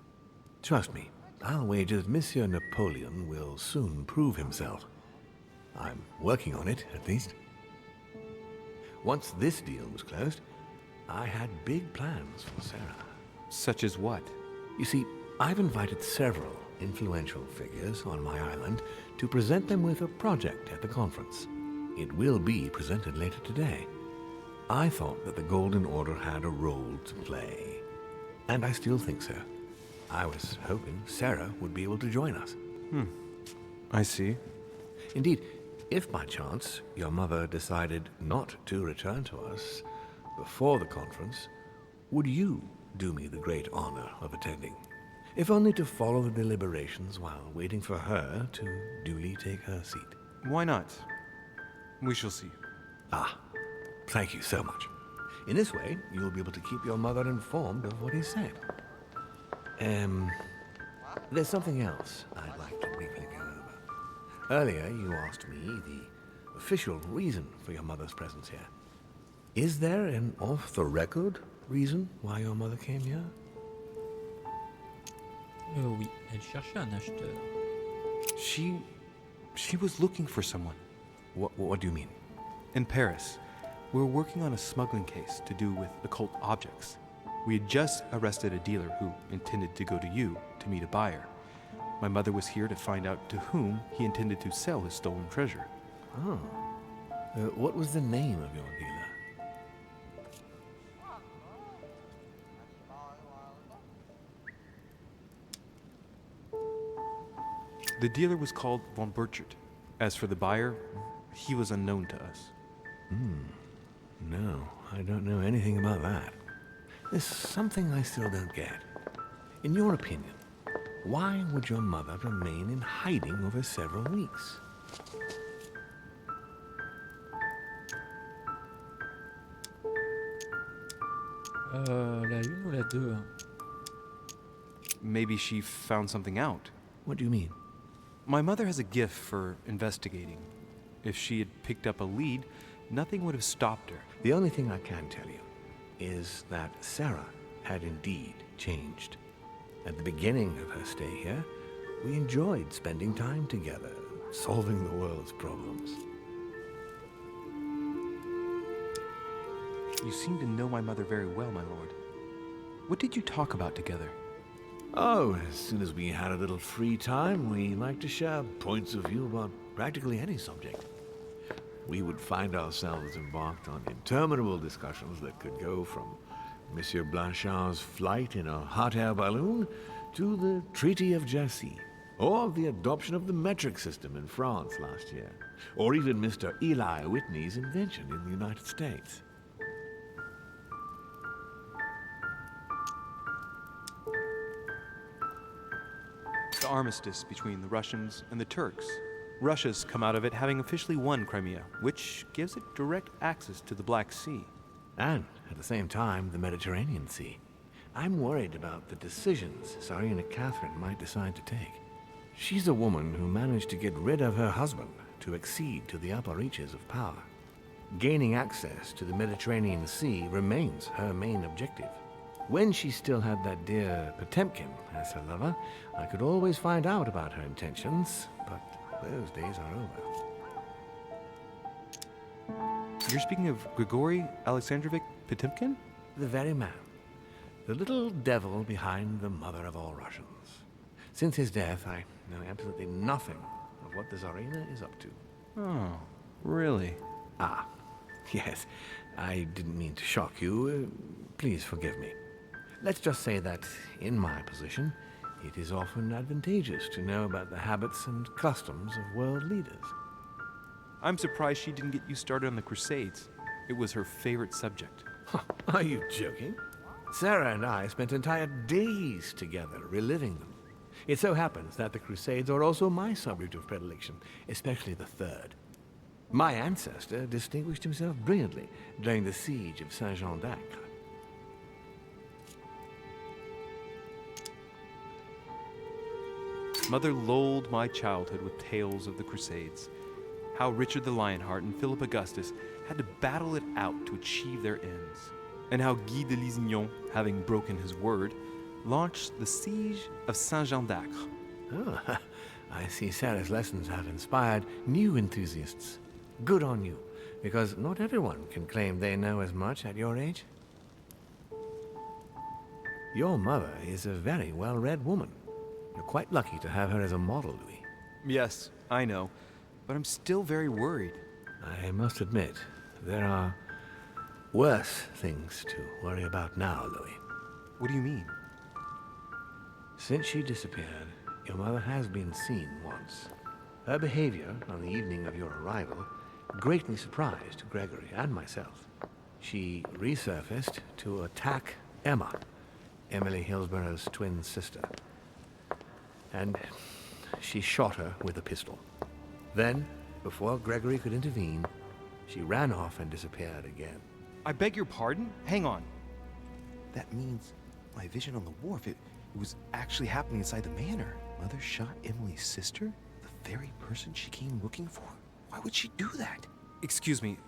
Trust me, I'll wager that Monsieur Napoleon will soon prove himself. I'm working on it, at least. Once this deal was closed, I had big plans for Sarah. Such as what? You see, I've invited several influential figures on my island to present them with a project at the conference. It will be presented later today. I thought that the Golden Order had a role to play, and I still think so. I was hoping Sarah would be able to join us. I see. Indeed, if by chance your mother decided not to return to us before the conference, would you do me the great honor of attending? If only to follow the deliberations while waiting for her to duly take her seat. Why not? We shall see. Ah, thank you so much. In this way, you'll be able to keep your mother informed of what is said. There's something else I'd like to briefly go over. Earlier, you asked me the official reason for your mother's presence here. Is there an off-the-record reason why your mother came here? Oui, elle cherchait un acheteur. She was looking for someone. What do you mean? In Paris, we were working on a smuggling case to do with occult objects. We had just arrested a dealer who intended to go to you to meet a buyer. My mother was here to find out to whom he intended to sell his stolen treasure. Oh. What was the name of your dealer? The dealer was called von Burchard. As for the buyer, he was unknown to us. No, I don't know anything about that. There's something I still don't get. In your opinion, why would your mother remain in hiding over several weeks? La une ou la deux? Maybe she found something out. What do you mean? My mother has a gift for investigating. If she had picked up a lead, nothing would have stopped her. The only thing I can tell you is that Sarah had indeed changed. At the beginning of her stay here, we enjoyed spending time together, solving the world's problems. You seem to know my mother very well, my lord. What did you talk about together? Oh, as soon as we had a little free time, we liked to share points of view about practically any subject. We would find ourselves embarked on interminable discussions that could go from Monsieur Blanchard's flight in a hot air balloon to the Treaty of Jassy, or the adoption of the metric system in France last year, or even Mr. Eli Whitney's invention in the United States. The armistice between the Russians and the Turks. Russia's come out of it having officially won Crimea, which gives it direct access to the Black Sea. And, at the same time, the Mediterranean Sea. I'm worried about the decisions Tsarina Catherine might decide to take. She's a woman who managed to get rid of her husband to accede to the upper reaches of power. Gaining access to the Mediterranean Sea remains her main objective. When she still had that dear Potemkin as her lover, I could always find out about her intentions, but those days are over. You're speaking of Grigory Alexandrovich Potemkin? The very man. The little devil behind the mother of all Russians. Since his death, I know absolutely nothing of what the Tsarina is up to. Oh, really? Ah, yes. I didn't mean to shock you. Please forgive me. Let's just say that, in my position, it is often advantageous to know about the habits and customs of world leaders. I'm surprised she didn't get you started on the Crusades. It was her favorite subject. Are you joking? Sarah and I spent entire days together reliving them. It so happens that the Crusades are also my subject of predilection, especially the third. My ancestor distinguished himself brilliantly during the siege of Saint-Jean d'Acre. Mother lulled my childhood with tales of the Crusades. How Richard the Lionheart and Philip Augustus had to battle it out to achieve their ends. And how Guy de Lusignan, having broken his word, launched the siege of Saint-Jean d'Acre. Oh, I see Sarah's lessons have inspired new enthusiasts. Good on you, because not everyone can claim they know as much at your age. Your mother is a very well-read woman. You're quite lucky to have her as a model, Louis. Yes, I know, but I'm still very worried. I must admit, there are worse things to worry about now, Louis. What do you mean? Since she disappeared, your mother has been seen once. Her behavior on the evening of your arrival greatly surprised Gregory and myself. She resurfaced to attack Emma, Emily Hillsborough's twin sister. And she shot her with a pistol. Then, before Gregory could intervene, she ran off and disappeared again. I beg your pardon? Hang on. That means my vision on the wharf, it was actually happening inside the manor. Mother shot Emily's sister? The very person she came looking for? Why would she do that? Excuse me,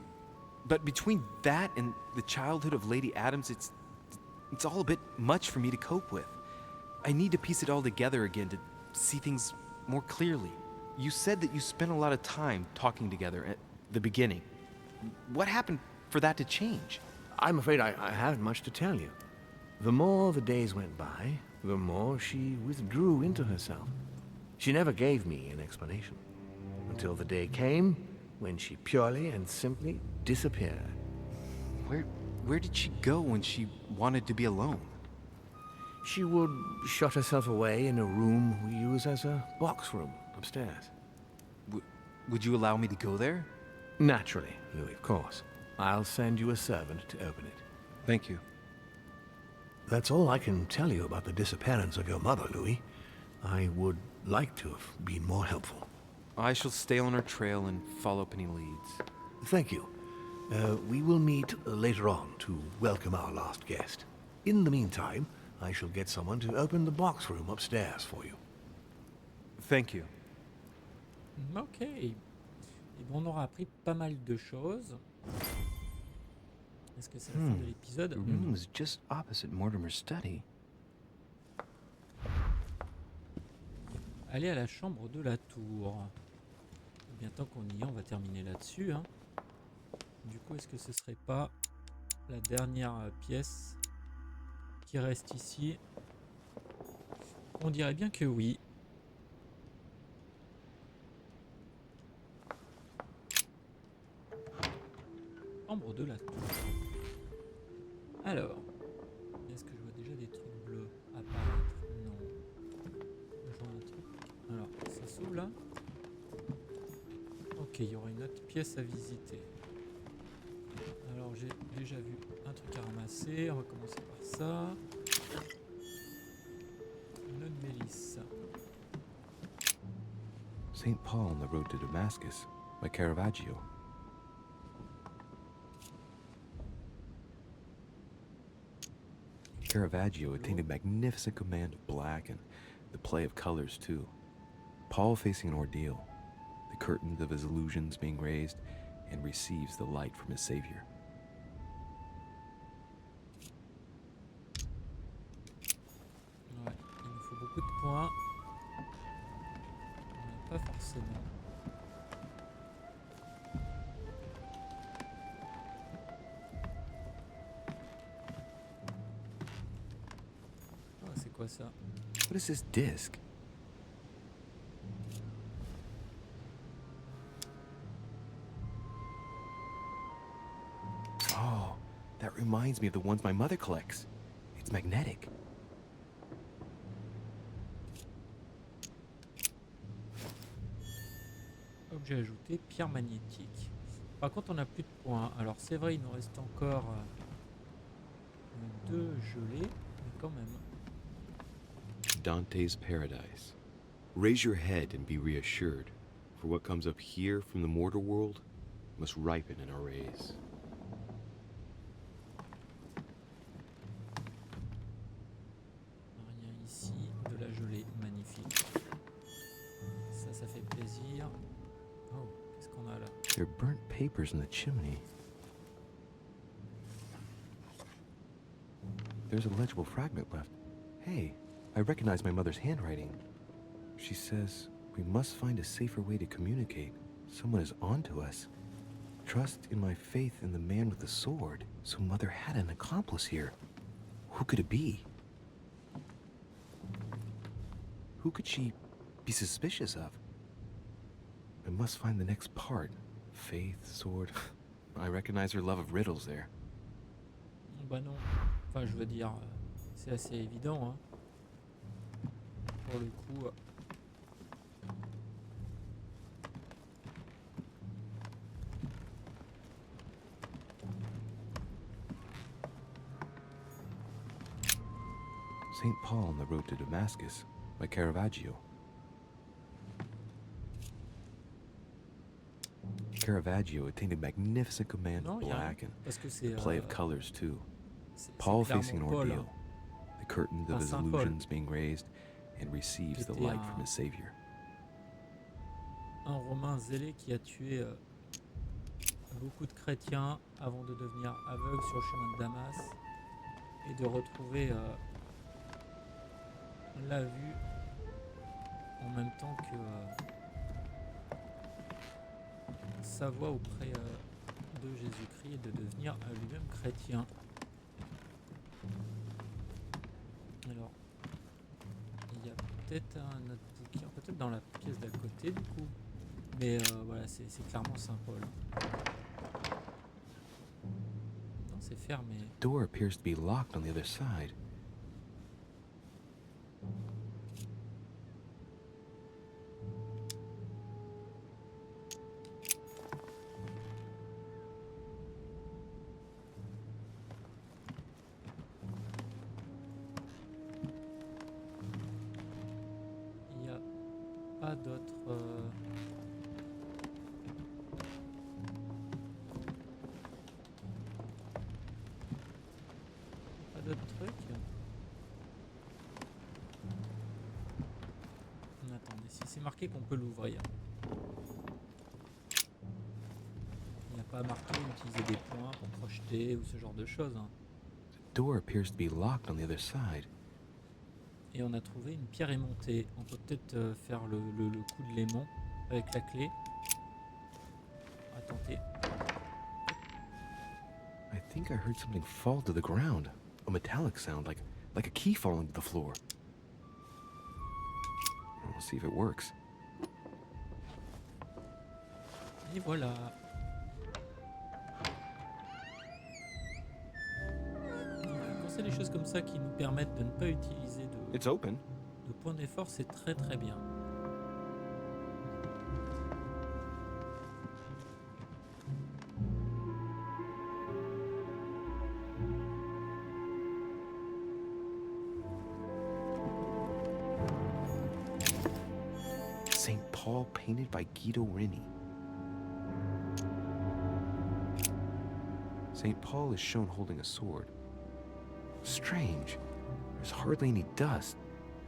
but between that and the childhood of Lady Adams, it's all a bit much for me to cope with. I need to piece it all together again to see things more clearly. You said that you spent a lot of time talking together at the beginning. What happened for that to change? I'm afraid I haven't much to tell you. The more the days went by, the more she withdrew into herself. She never gave me an explanation, until the day came when she purely and simply disappeared. Where did she go when she wanted to be alone? She would shut herself away in a room we use as a box room upstairs. Would you allow me to go there? Naturally, Louis, of course. I'll send you a servant to open it. Thank you. That's all I can tell you about the disappearance of your mother, Louis. I would like to have been more helpful. I shall stay on her trail and follow up any leads. Thank you. We will meet later on to welcome our last guest. In the meantime, I shall get someone to open the box room upstairs for you. Thank you. Ok. Et bon, on aura appris pas mal de choses. Est-ce que c'est la fin de l'épisode? The room is just opposite Mortimer's study. Aller à la chambre de la tour. Bien tant qu'on y est, on va terminer là-dessus. Hein. Du coup, est-ce que ce serait pas la dernière pièce qui reste ici? On dirait bien que oui. Chambre de la tour. Alors, est-ce que je vois déjà des trucs bleus apparaître? Non. Je vois un truc. Alors, ça s'ouvre là. Ok, il y aura une autre pièce à visiter. Alors, j'ai déjà vu un truc à ramasser. On va commencer par ça. Une autre mélisse. St. Paul on the Road to Damascus by Caravaggio. Caravaggio attained a magnificent command of black and the play of colors too. Paul facing an ordeal, the curtains of his illusions being raised, and receives the light from his Savior. Ouais, il nous faut beaucoup de points. On n'a pas forcément. Ah, c'est quoi ça? What is this disc? Oh, that reminds me of the ones my mother collects. It's magnetic. Objet ajouté, pierre magnétique. Par contre, on n'a plus de points. Alors, c'est vrai, il nous reste encore 2 gelés, mais quand même. Dante's Paradise. Raise your head and be reassured, for what comes up here from the mortal world must ripen in our rays. Rien ici, de la gelée, magnifique. Ça fait plaisir. Oh, qu'est-ce qu'on a là? There are burnt papers in the chimney. There's a legible fragment left. Hey, I recognize my mother's handwriting. She says, we must find a safer way to communicate. Someone is onto us. Trust in my faith in the man with the sword. So Mother had an accomplice here. Who could it be? Who could she be suspicious of? I must find the next part. Faith, sword. I recognize her love of riddles there. Bah non. Enfin, je veux dire, c'est assez évident, hein. Pour le coup. St. Paul on the Road to Damascus by Caravaggio. Caravaggio attained a magnificent command of black and the play of colors too. Paul facing an ordeal, the curtains of his illusions being raised, and receives the light from his Savior. Un Romain zélé qui a tué beaucoup de chrétiens avant de devenir aveugle sur le chemin de Damas et de retrouver la vue en même temps que sa voix auprès de Jésus-Christ et de devenir lui-même chrétien. Alors, il y a peut-être un autre bouquin, peut-être dans la pièce d'à côté du coup, mais voilà, c'est clairement Saint-Paul. Non, c'est fermé. The door appears to be locked on the other side. Pas d'autres trucs. Attendez, si c'est marqué qu'on peut l'ouvrir, il n'y a pas marqué utiliser des points pour projeter ou ce genre de choses, hein. The door appears to be locked on the other side. Et on a trouvé une pierre aimantée. On peut peut-être faire le coup de l'aimant avec la clé. On va tenter. I think I heard something fall to the ground. A metallic sound, like a key falling to the floor. We'll see if it works. Et voilà. Quand c'est des choses comme ça qui nous permettent de ne pas utiliser It's open. de points d'effort, c'est très très bien. St. Paul painted by Guido Reni. St. Paul is shown holding a sword. Strange. There's hardly any dust,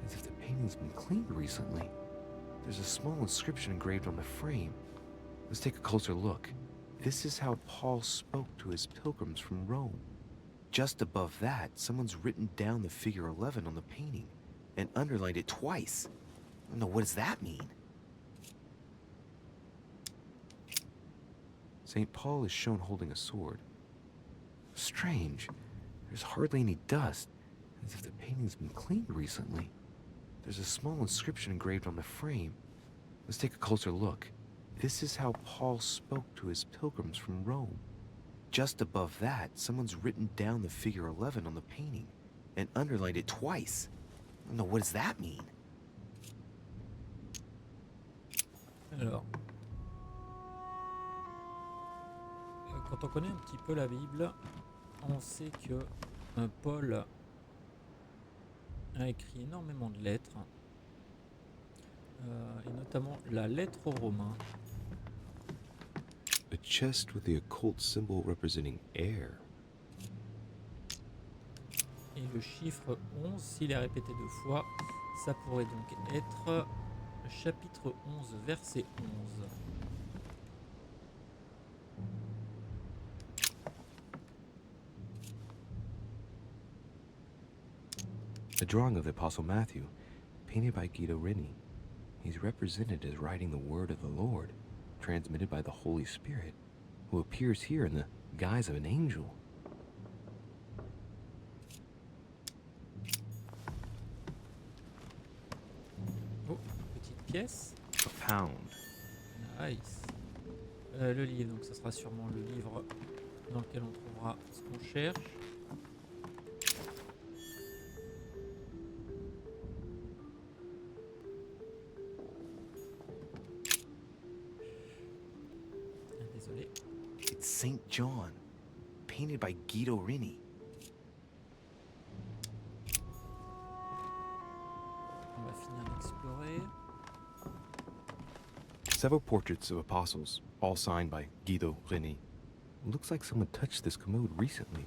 as if the painting's been cleaned recently. There's a small inscription engraved on the frame. Let's take a closer look. This is how Paul spoke to his pilgrims from Rome. Just above that, someone's written down the figure 11 on the painting and underlined it twice. No, what does that mean? St. Paul is shown holding a sword. Strange. There's hardly any dust, as if the painting's been cleaned recently. There's a small inscription engraved on the frame. Let's take a closer look. This is how Paul spoke to his pilgrims from Rome. Just above that, someone's written down the figure 11 on the painting and underlined it twice. No, what does that mean? Alors, quand on connaît un petit peu la Bible, on sait que Paul a écrit énormément de lettres, et notamment la lettre aux Romains. A chest with the occult symbol representing air. Et le chiffre 11, s'il est répété 2 fois, ça pourrait donc être chapitre 11, verset 11. A drawing of the Apostle Matthew, painted by Guido Reni. He's represented as writing the word of the Lord, transmitted by the Holy Spirit, who appears here in the guise of an angel. pièce. A pound. Nice. Le livre, donc ça sera sûrement le livre dans lequel on trouvera ce qu'on cherche. Désolé. It's St. John, painted by Guido Rini. On va finir d'explorer. Several portraits of apostles, all signed by Guido Rini. Looks like someone touched this commode recently.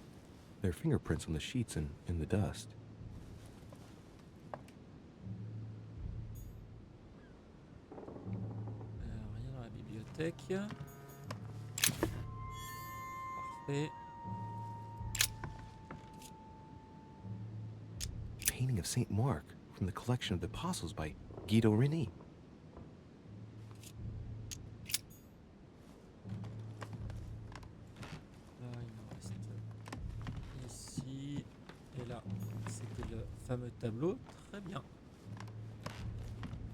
There are fingerprints on the sheets and in the dust. Rien dans la bibliothèque. Parfait. Painting of Saint Mark from the collection of the apostles by Guido Rini. Là, il nous reste ici et là. C'était le fameux tableau. Très bien.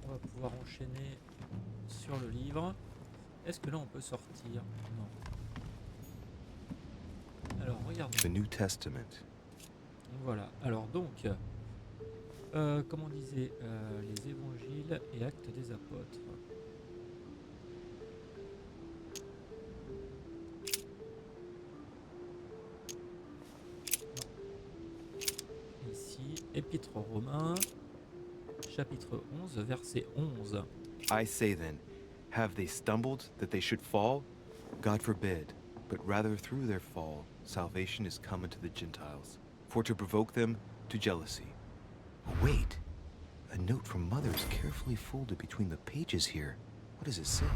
On va pouvoir enchaîner sur le livre. Est-ce que là on peut sortir? Non. Alors regardons. The New Testament. Voilà. Alors donc, comme on disait, les évangiles et actes des apôtres. Ici, épître aux Romains, chapitre 11, verset 11. I say then, have they stumbled that they should fall? God forbid, but rather through their fall, salvation is come unto the Gentiles, for to provoke them to jealousy. Wait, a note from Mother is carefully folded between the pages here. What does it say?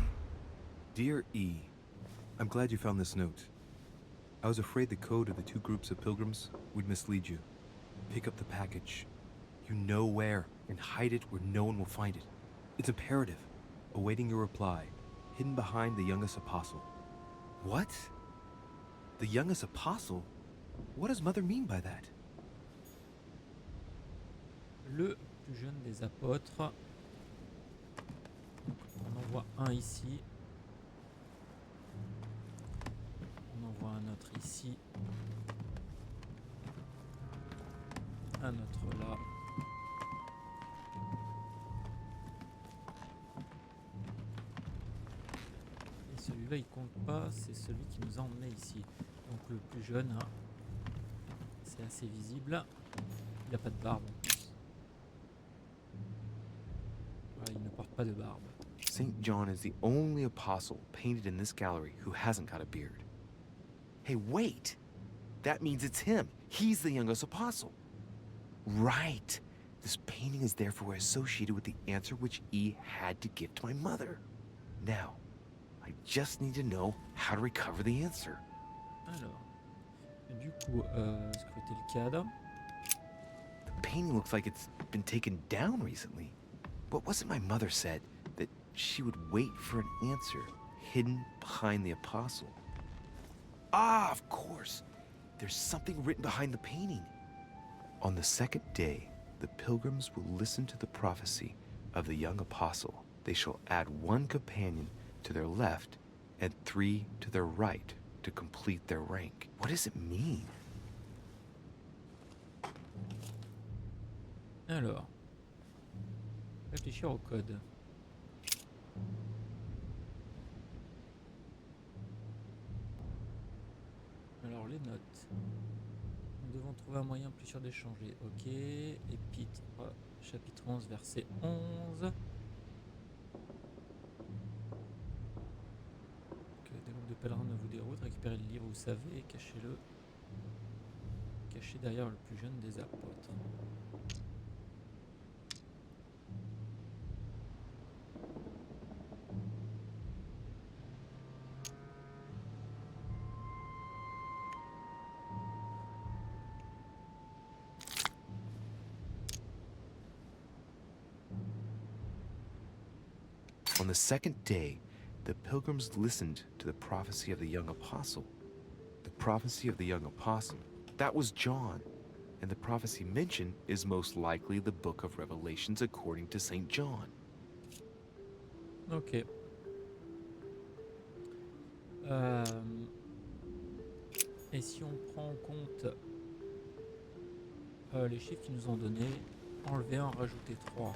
Dear E, I'm glad you found this note. I was afraid the code of the two groups of pilgrims would mislead you. Pick up the package. You know where, and hide it where no one will find it. It's imperative. Awaiting your reply, hidden behind the youngest apostle. What? The youngest apostle? What does Mother mean by that? Le plus jeune des apôtres. Donc, on en voit un ici. On en voit un autre ici. Un autre là. Et celui-là il compte pas, c'est celui qui nous a emmené ici. Donc le plus jeune, hein, c'est assez visible. Il n'a pas de barbe en plus. Voilà, il ne porte pas de barbe. St. John is the only apostle painted in this gallery who hasn't got a beard. Hey, wait! That means it's him. He's the youngest apostle. Right. This painting is therefore associated with the answer which E had to give to my mother. Now, I just need to know how to recover the answer. Alors, du coup, scruter le cadre. The painting looks like it's been taken down recently. But wasn't my mother said that she would wait for an answer hidden behind the apostle? Ah, of course. There's something written behind the painting. On the second day, the pilgrims will listen to the prophecy of the young apostle. They shall add one companion to their left and 3 to their right to complete their rank. What does it mean? Alors, réfléchir au code. Alors, les notes. Nous devons trouver un moyen plus sûr d'échanger. Ok. Épître, chapitre 11, verset 11. Que des groupes de pèlerins ne vous déroutent. Récupérez le livre, vous savez, et cachez-le. Caché derrière le plus jeune des apôtres. On the second day, the pilgrims listened to the prophecy of the young apostle. The prophecy of the young apostle, that was John. And the prophecy mentioned is most likely the book of Revelations according to St. John. Ok. Et si on prend en compte les chiffres qu'ils nous ont donnés, enlever 1, rajouter 3. Donc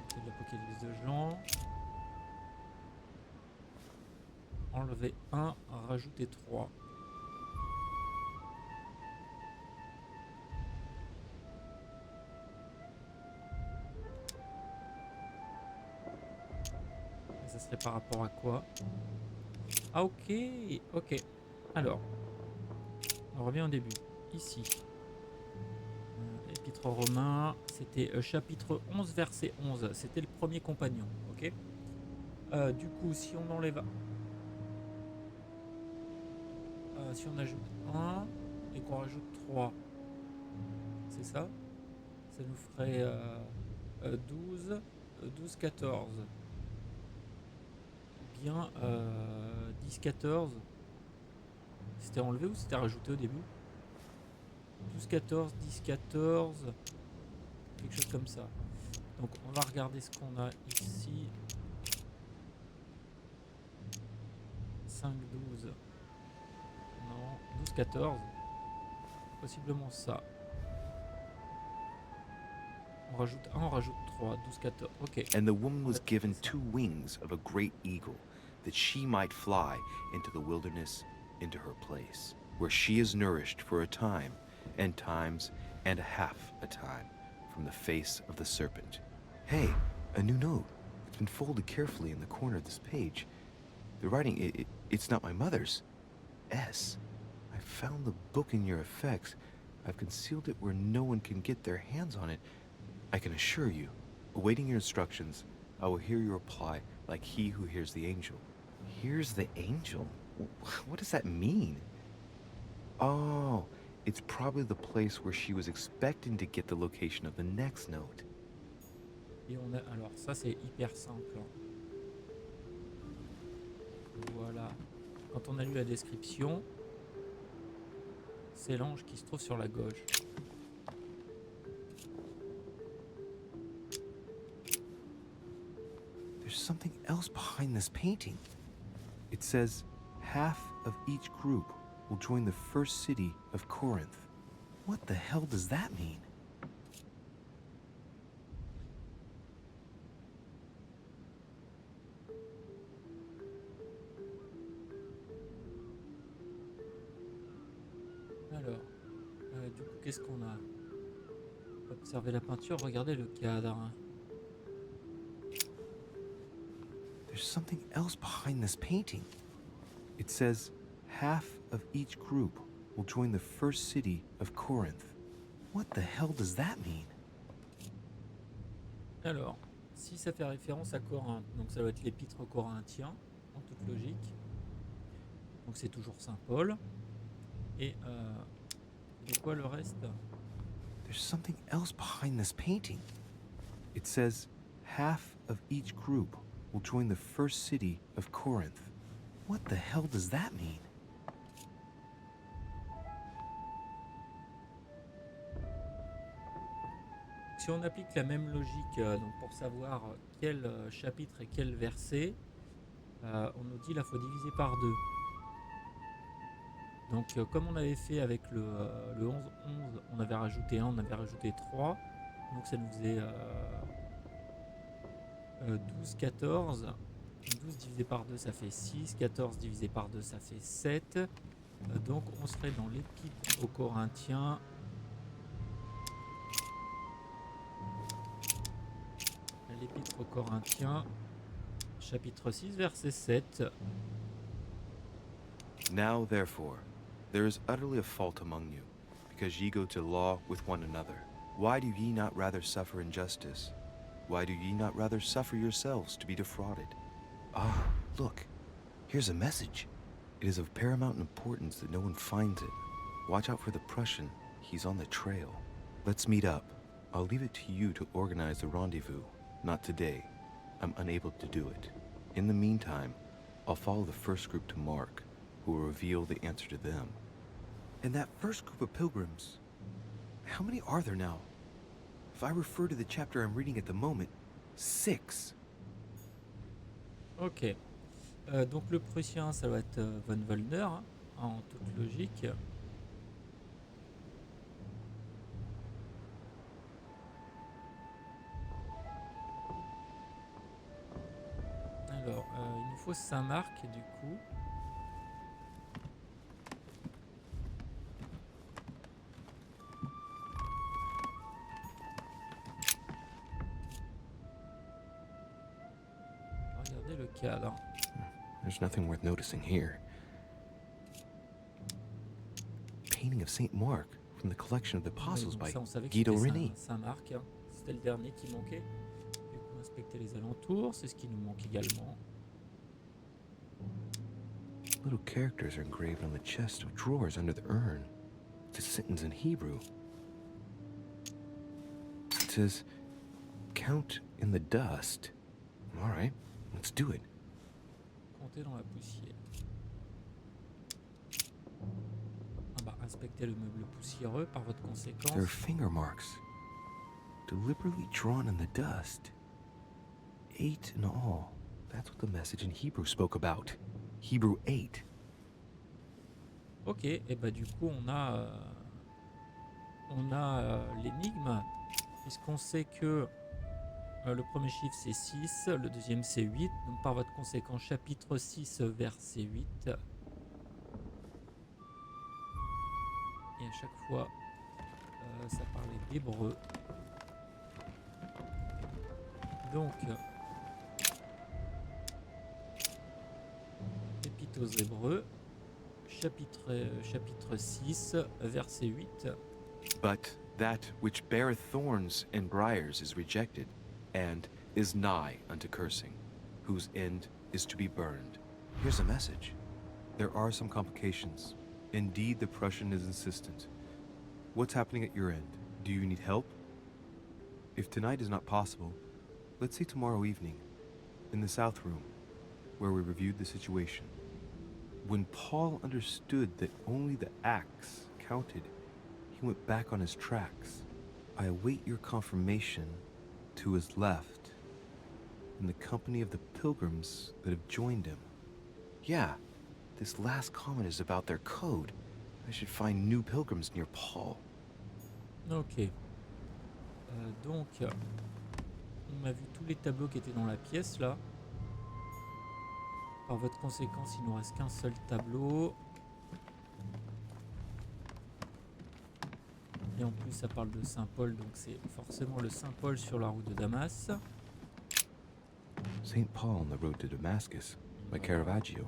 c'est de l'apocalypse de Jean. Enlever 1, rajouter 3. Et ça serait par rapport à quoi? Ah ok, ok. Alors, on revient au début. Ici. Épître aux Romains, c'était chapitre 11, verset 11. C'était le premier compagnon, ok. Du coup, si on enlève... si on ajoute 1 et qu'on rajoute 3, c'est ça? Ça nous ferait 12, 12, 14. Bien 10, 14. C'était enlevé ou c'était rajouté au début? 12, 14, 10, 14. Quelque chose comme ça. Donc on va regarder ce qu'on a ici. 5, 12. Non, 12, 14. Possiblement ça. On rajoute 1, on rajoute 3, 12, 14. Ok. And the woman was given 2 wings of a great eagle, that she might fly into the wilderness, into her place, where she is nourished for a time, and times, and half a time, from the face of the serpent. Hey, a new note. It's been folded carefully in the corner of this page. The writing, it's not my mother's. S. I found the book in your effects. I've concealed it where no one can get their hands on it. I can assure you, awaiting your instructions, I will hear your reply like he who hears the angel. Here's the angel? What does that mean? Oh, it's probably the place where she was expecting to get the location of the next note. Et on a, alors ça c'est hyper simple. Voilà. Quand on a lu la description, c'est l'ange qui se trouve sur la gauche. There's something else behind this painting. It says, half of each group will join the first city of Corinth. What the hell does that mean? Alors, du coup, qu'est-ce qu'on a? Observez la peinture, regardez le cadre. There's something else behind this painting. It says, half of each group will join the first city of Corinth. What the hell does that mean? Alors, si ça fait référence à Corinthe, donc ça doit être l'épître aux Corinthiens, en toute logique. Donc c'est toujours Saint Paul. Et quoi le reste? There's something else behind this painting. It says, half of each group will join the first city of Corinth. What the hell does that mean? Si on applique la même logique donc pour savoir quel chapitre et quel verset, on nous dit là faut diviser par 2. Donc comme on avait fait avec le 11-11, on avait rajouté 1, on avait rajouté 3. Donc ça nous faisait 12-14. 12 divisé par 2 ça fait 6. 14 divisé par 2 ça fait 7. Donc on serait dans l'épître aux Corinthiens. L'épître aux Corinthiens, chapitre 6, verset 7. Now, therefore, there is utterly a fault among you, because ye go to law with one another. Why do ye not rather suffer injustice? Why do ye not rather suffer yourselves to be defrauded? Ah, look, here's a message. It is of paramount importance that no one finds it. Watch out for the Prussian. He's on the trail. Let's meet up. I'll leave it to you to organize the rendezvous. Not today. I'm unable to do it. In the meantime, I'll follow the first group to Mark, who will reveal the answer to them. And that first group of pilgrims, how many are there now? If I refer to the chapter I'm reading at the moment, 6. Ok. Donc le Prussien, ça va être von Wöllner, hein, en toute logique. Alors, il nous faut Saint-Marc, du coup. Regardez le cadre. There's nothing worth noticing here. Painting of Saint Mark from the collection of the Apostles by Ça, on savait que Guido c'était Reni. Saint-Marc, hein. C'était le dernier qui manquait. Du coup, inspecter les alentours, c'est ce qui nous manque également. Little characters are engraved on the chest of drawers under the urn. It's a sentence in Hebrew. It says, "Count in the dust." All right, let's do it. Compter dans la poussière. Ah bah, inspecter le meuble poussiéreux par votre conséquence. There are finger marks, deliberately drawn in the dust. 8 in all. That's what the message in Hebrew spoke about. Hebrew 8. Ok, et bah du coup on a l'énigme, puisqu'on sait que le premier chiffre c'est 6, le deuxième c'est 8, donc par votre conséquent chapitre 6 verset 8. Et à chaque fois ça parlait d'hébreu. Donc épître aux Hébreux, chapitre 6, verset 8. But that which beareth thorns and briars is rejected, and is nigh unto cursing, whose end is to be burned. Here's a message. There are some complications. Indeed, the Prussian is insistent. What's happening at your end? Do you need help? If tonight is not possible, let's say tomorrow evening, in the South Room, where we reviewed the situation. When Paul understood that only the axe counted, he went back on his tracks. I await your confirmation to his left, in the company of the pilgrims that have joined him. Yeah, this last comment is about their code. I should find new pilgrims near Paul. Ok. Donc, on a vu tous les tableaux qui étaient dans la pièce là. Par votre conséquence, il nous reste qu'un seul tableau. Et en plus, ça parle de Saint-Paul, donc c'est forcément le Saint-Paul sur la route de Damas. Saint Paul on the road to Damascus by Caravaggio.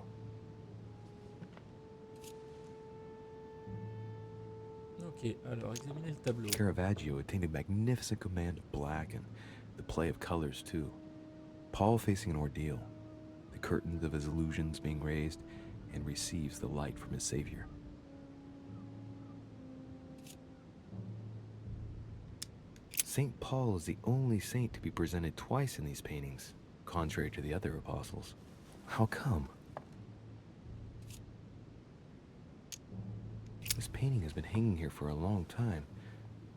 Ok, alors examinez le tableau. Caravaggio attained a magnificent command of black and the play of colors too. Paul facing an ordeal, the curtains of his illusions being raised, and receives the light from his Savior. St. Paul is the only saint to be presented twice in these paintings, contrary to the other apostles. How come? This painting has been hanging here for a long time.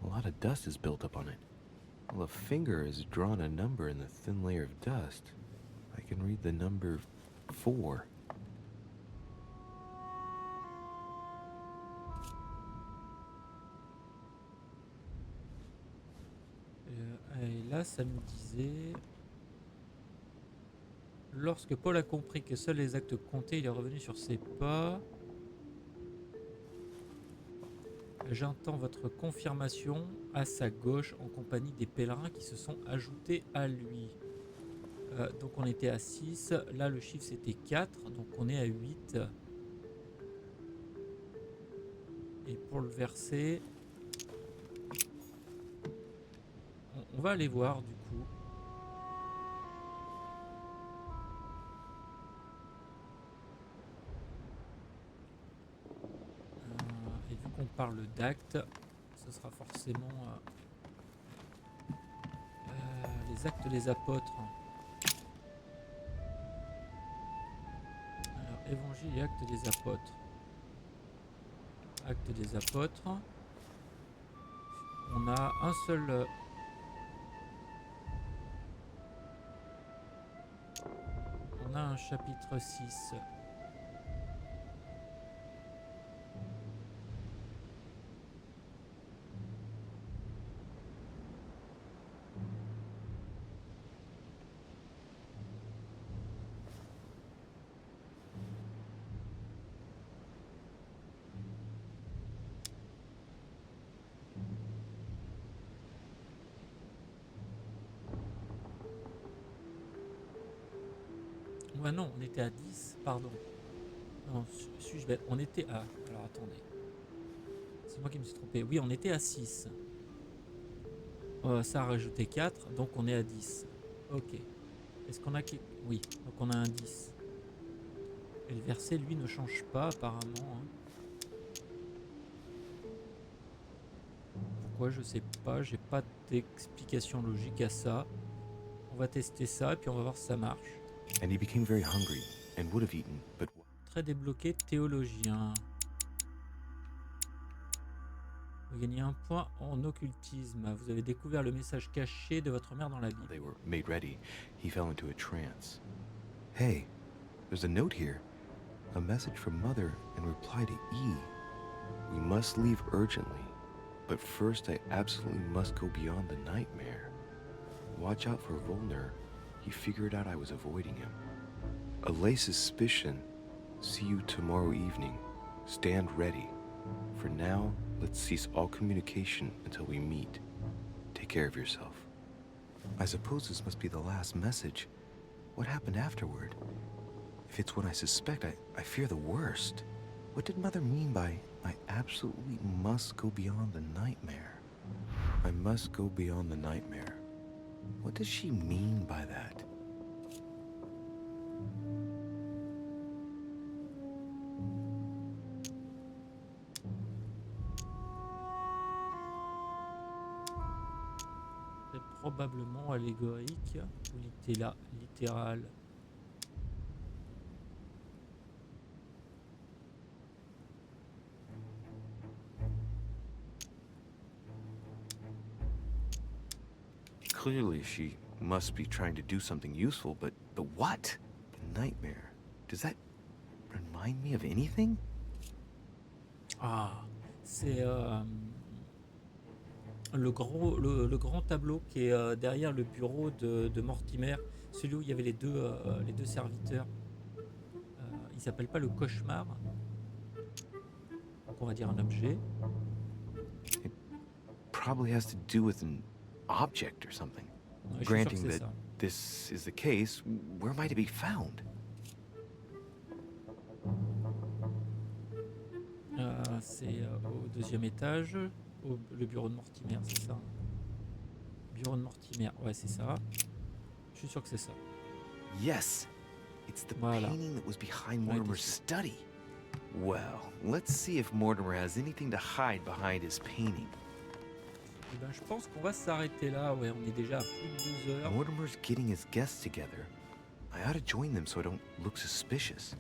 A lot of dust is built up on it. Well, a finger has drawn a number in the thin layer of dust. I can read the number 4. Et là, ça me disait... Lorsque Paul a compris que seuls les actes comptaient, il est revenu sur ses pas. J'entends votre confirmation à sa gauche en compagnie des pèlerins qui se sont ajoutés à lui. Donc on était à 6, là le chiffre c'était 4, donc on est à 8. Et pour le verset, on va aller voir du coup. Et vu qu'on parle d'actes, ce sera forcément les actes des apôtres. Alors, évangile et actes des apôtres. Actes des apôtres. On a un seul On a un chapitre 6. Ouais, non, on était à 10, pardon. Non, suis-je bête? On était à... Alors, attendez. C'est moi qui me suis trompé. Oui, on était à 6. Ça a rajouté 4, donc on est à 10. Ok. Est-ce qu'on a... Oui, donc on a un 10. Et le verset, lui, ne change pas, apparemment. Hein. Pourquoi? Je sais pas. J'ai pas d'explication logique à ça. On va tester ça, et puis on va voir si ça marche. And he became very hungry and would have eaten, but Très débloqué théologien. Vous gagnez un point en occultisme. Vous avez découvert le message caché de votre mère dans la Bible. they were made ready, he fell into a trance. Hey, there's a note here. A message from Mother in reply to E. We must leave urgently, but first I absolutely must go beyond the nightmare. Watch out for Volner. He figured out I was avoiding him. Allay suspicion. See you tomorrow evening. Stand ready. For now, let's cease all communication until we meet. Take care of yourself. I suppose this must be the last message. What happened afterward? If it's what I suspect, I fear the worst. What did Mother mean by, I absolutely must go beyond the nightmare? I must go beyond the nightmare. What does she mean by that? C'est probablement allégorique ou littéral. Clearly, she must be trying to do something useful, but what? The nightmare. Does that remind me of anything? Ah, c'est le grand tableau qui est derrière le bureau de Mortimer, celui où il y avait les deux serviteurs. Il s'appelle pas le cauchemar. Donc on va dire un objet. It probably has to do with an object or something. Ouais, je suis sûr que Granting c'est that ça. this is the case, where might it be found? C'est au deuxième étage, le bureau de Mortimer, c'est ça. Bureau de Mortimer, ouais, c'est ça. Je suis sûr que c'est ça. Yes, it's the Voilà. painting that was behind Ouais, Mortimer's t'es sûr. study. Well, let's see if Mortimer has anything to hide behind his painting. Eh ben, je pense qu'on va s'arrêter là. Ouais, on est déjà à plus de 2 heures. Mortimer's getting his guests together. I ought to join them so I don't look suspicious.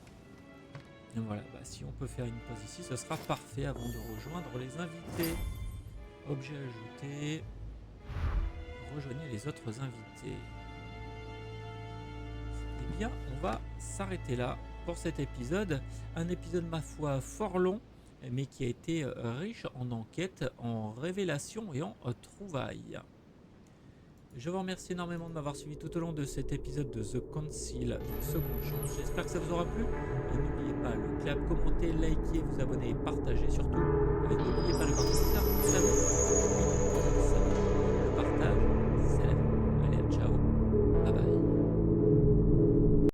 Et voilà, bah, si on peut faire une pause ici, ce sera parfait avant de rejoindre les invités. Objet ajouté. Rejoignez les autres invités. Eh bien, on va s'arrêter là pour cet épisode. Un épisode, ma foi, fort long, mais qui a été riche en enquêtes, en révélations et en trouvailles. Je vous remercie énormément de m'avoir suivi tout au long de cet épisode de The Council, donc Seconde Chance. J'espère que ça vous aura plu. Et n'oubliez pas le clap, commenter, liker, vous abonner et partager surtout. Et n'oubliez pas le commentaire. Salut.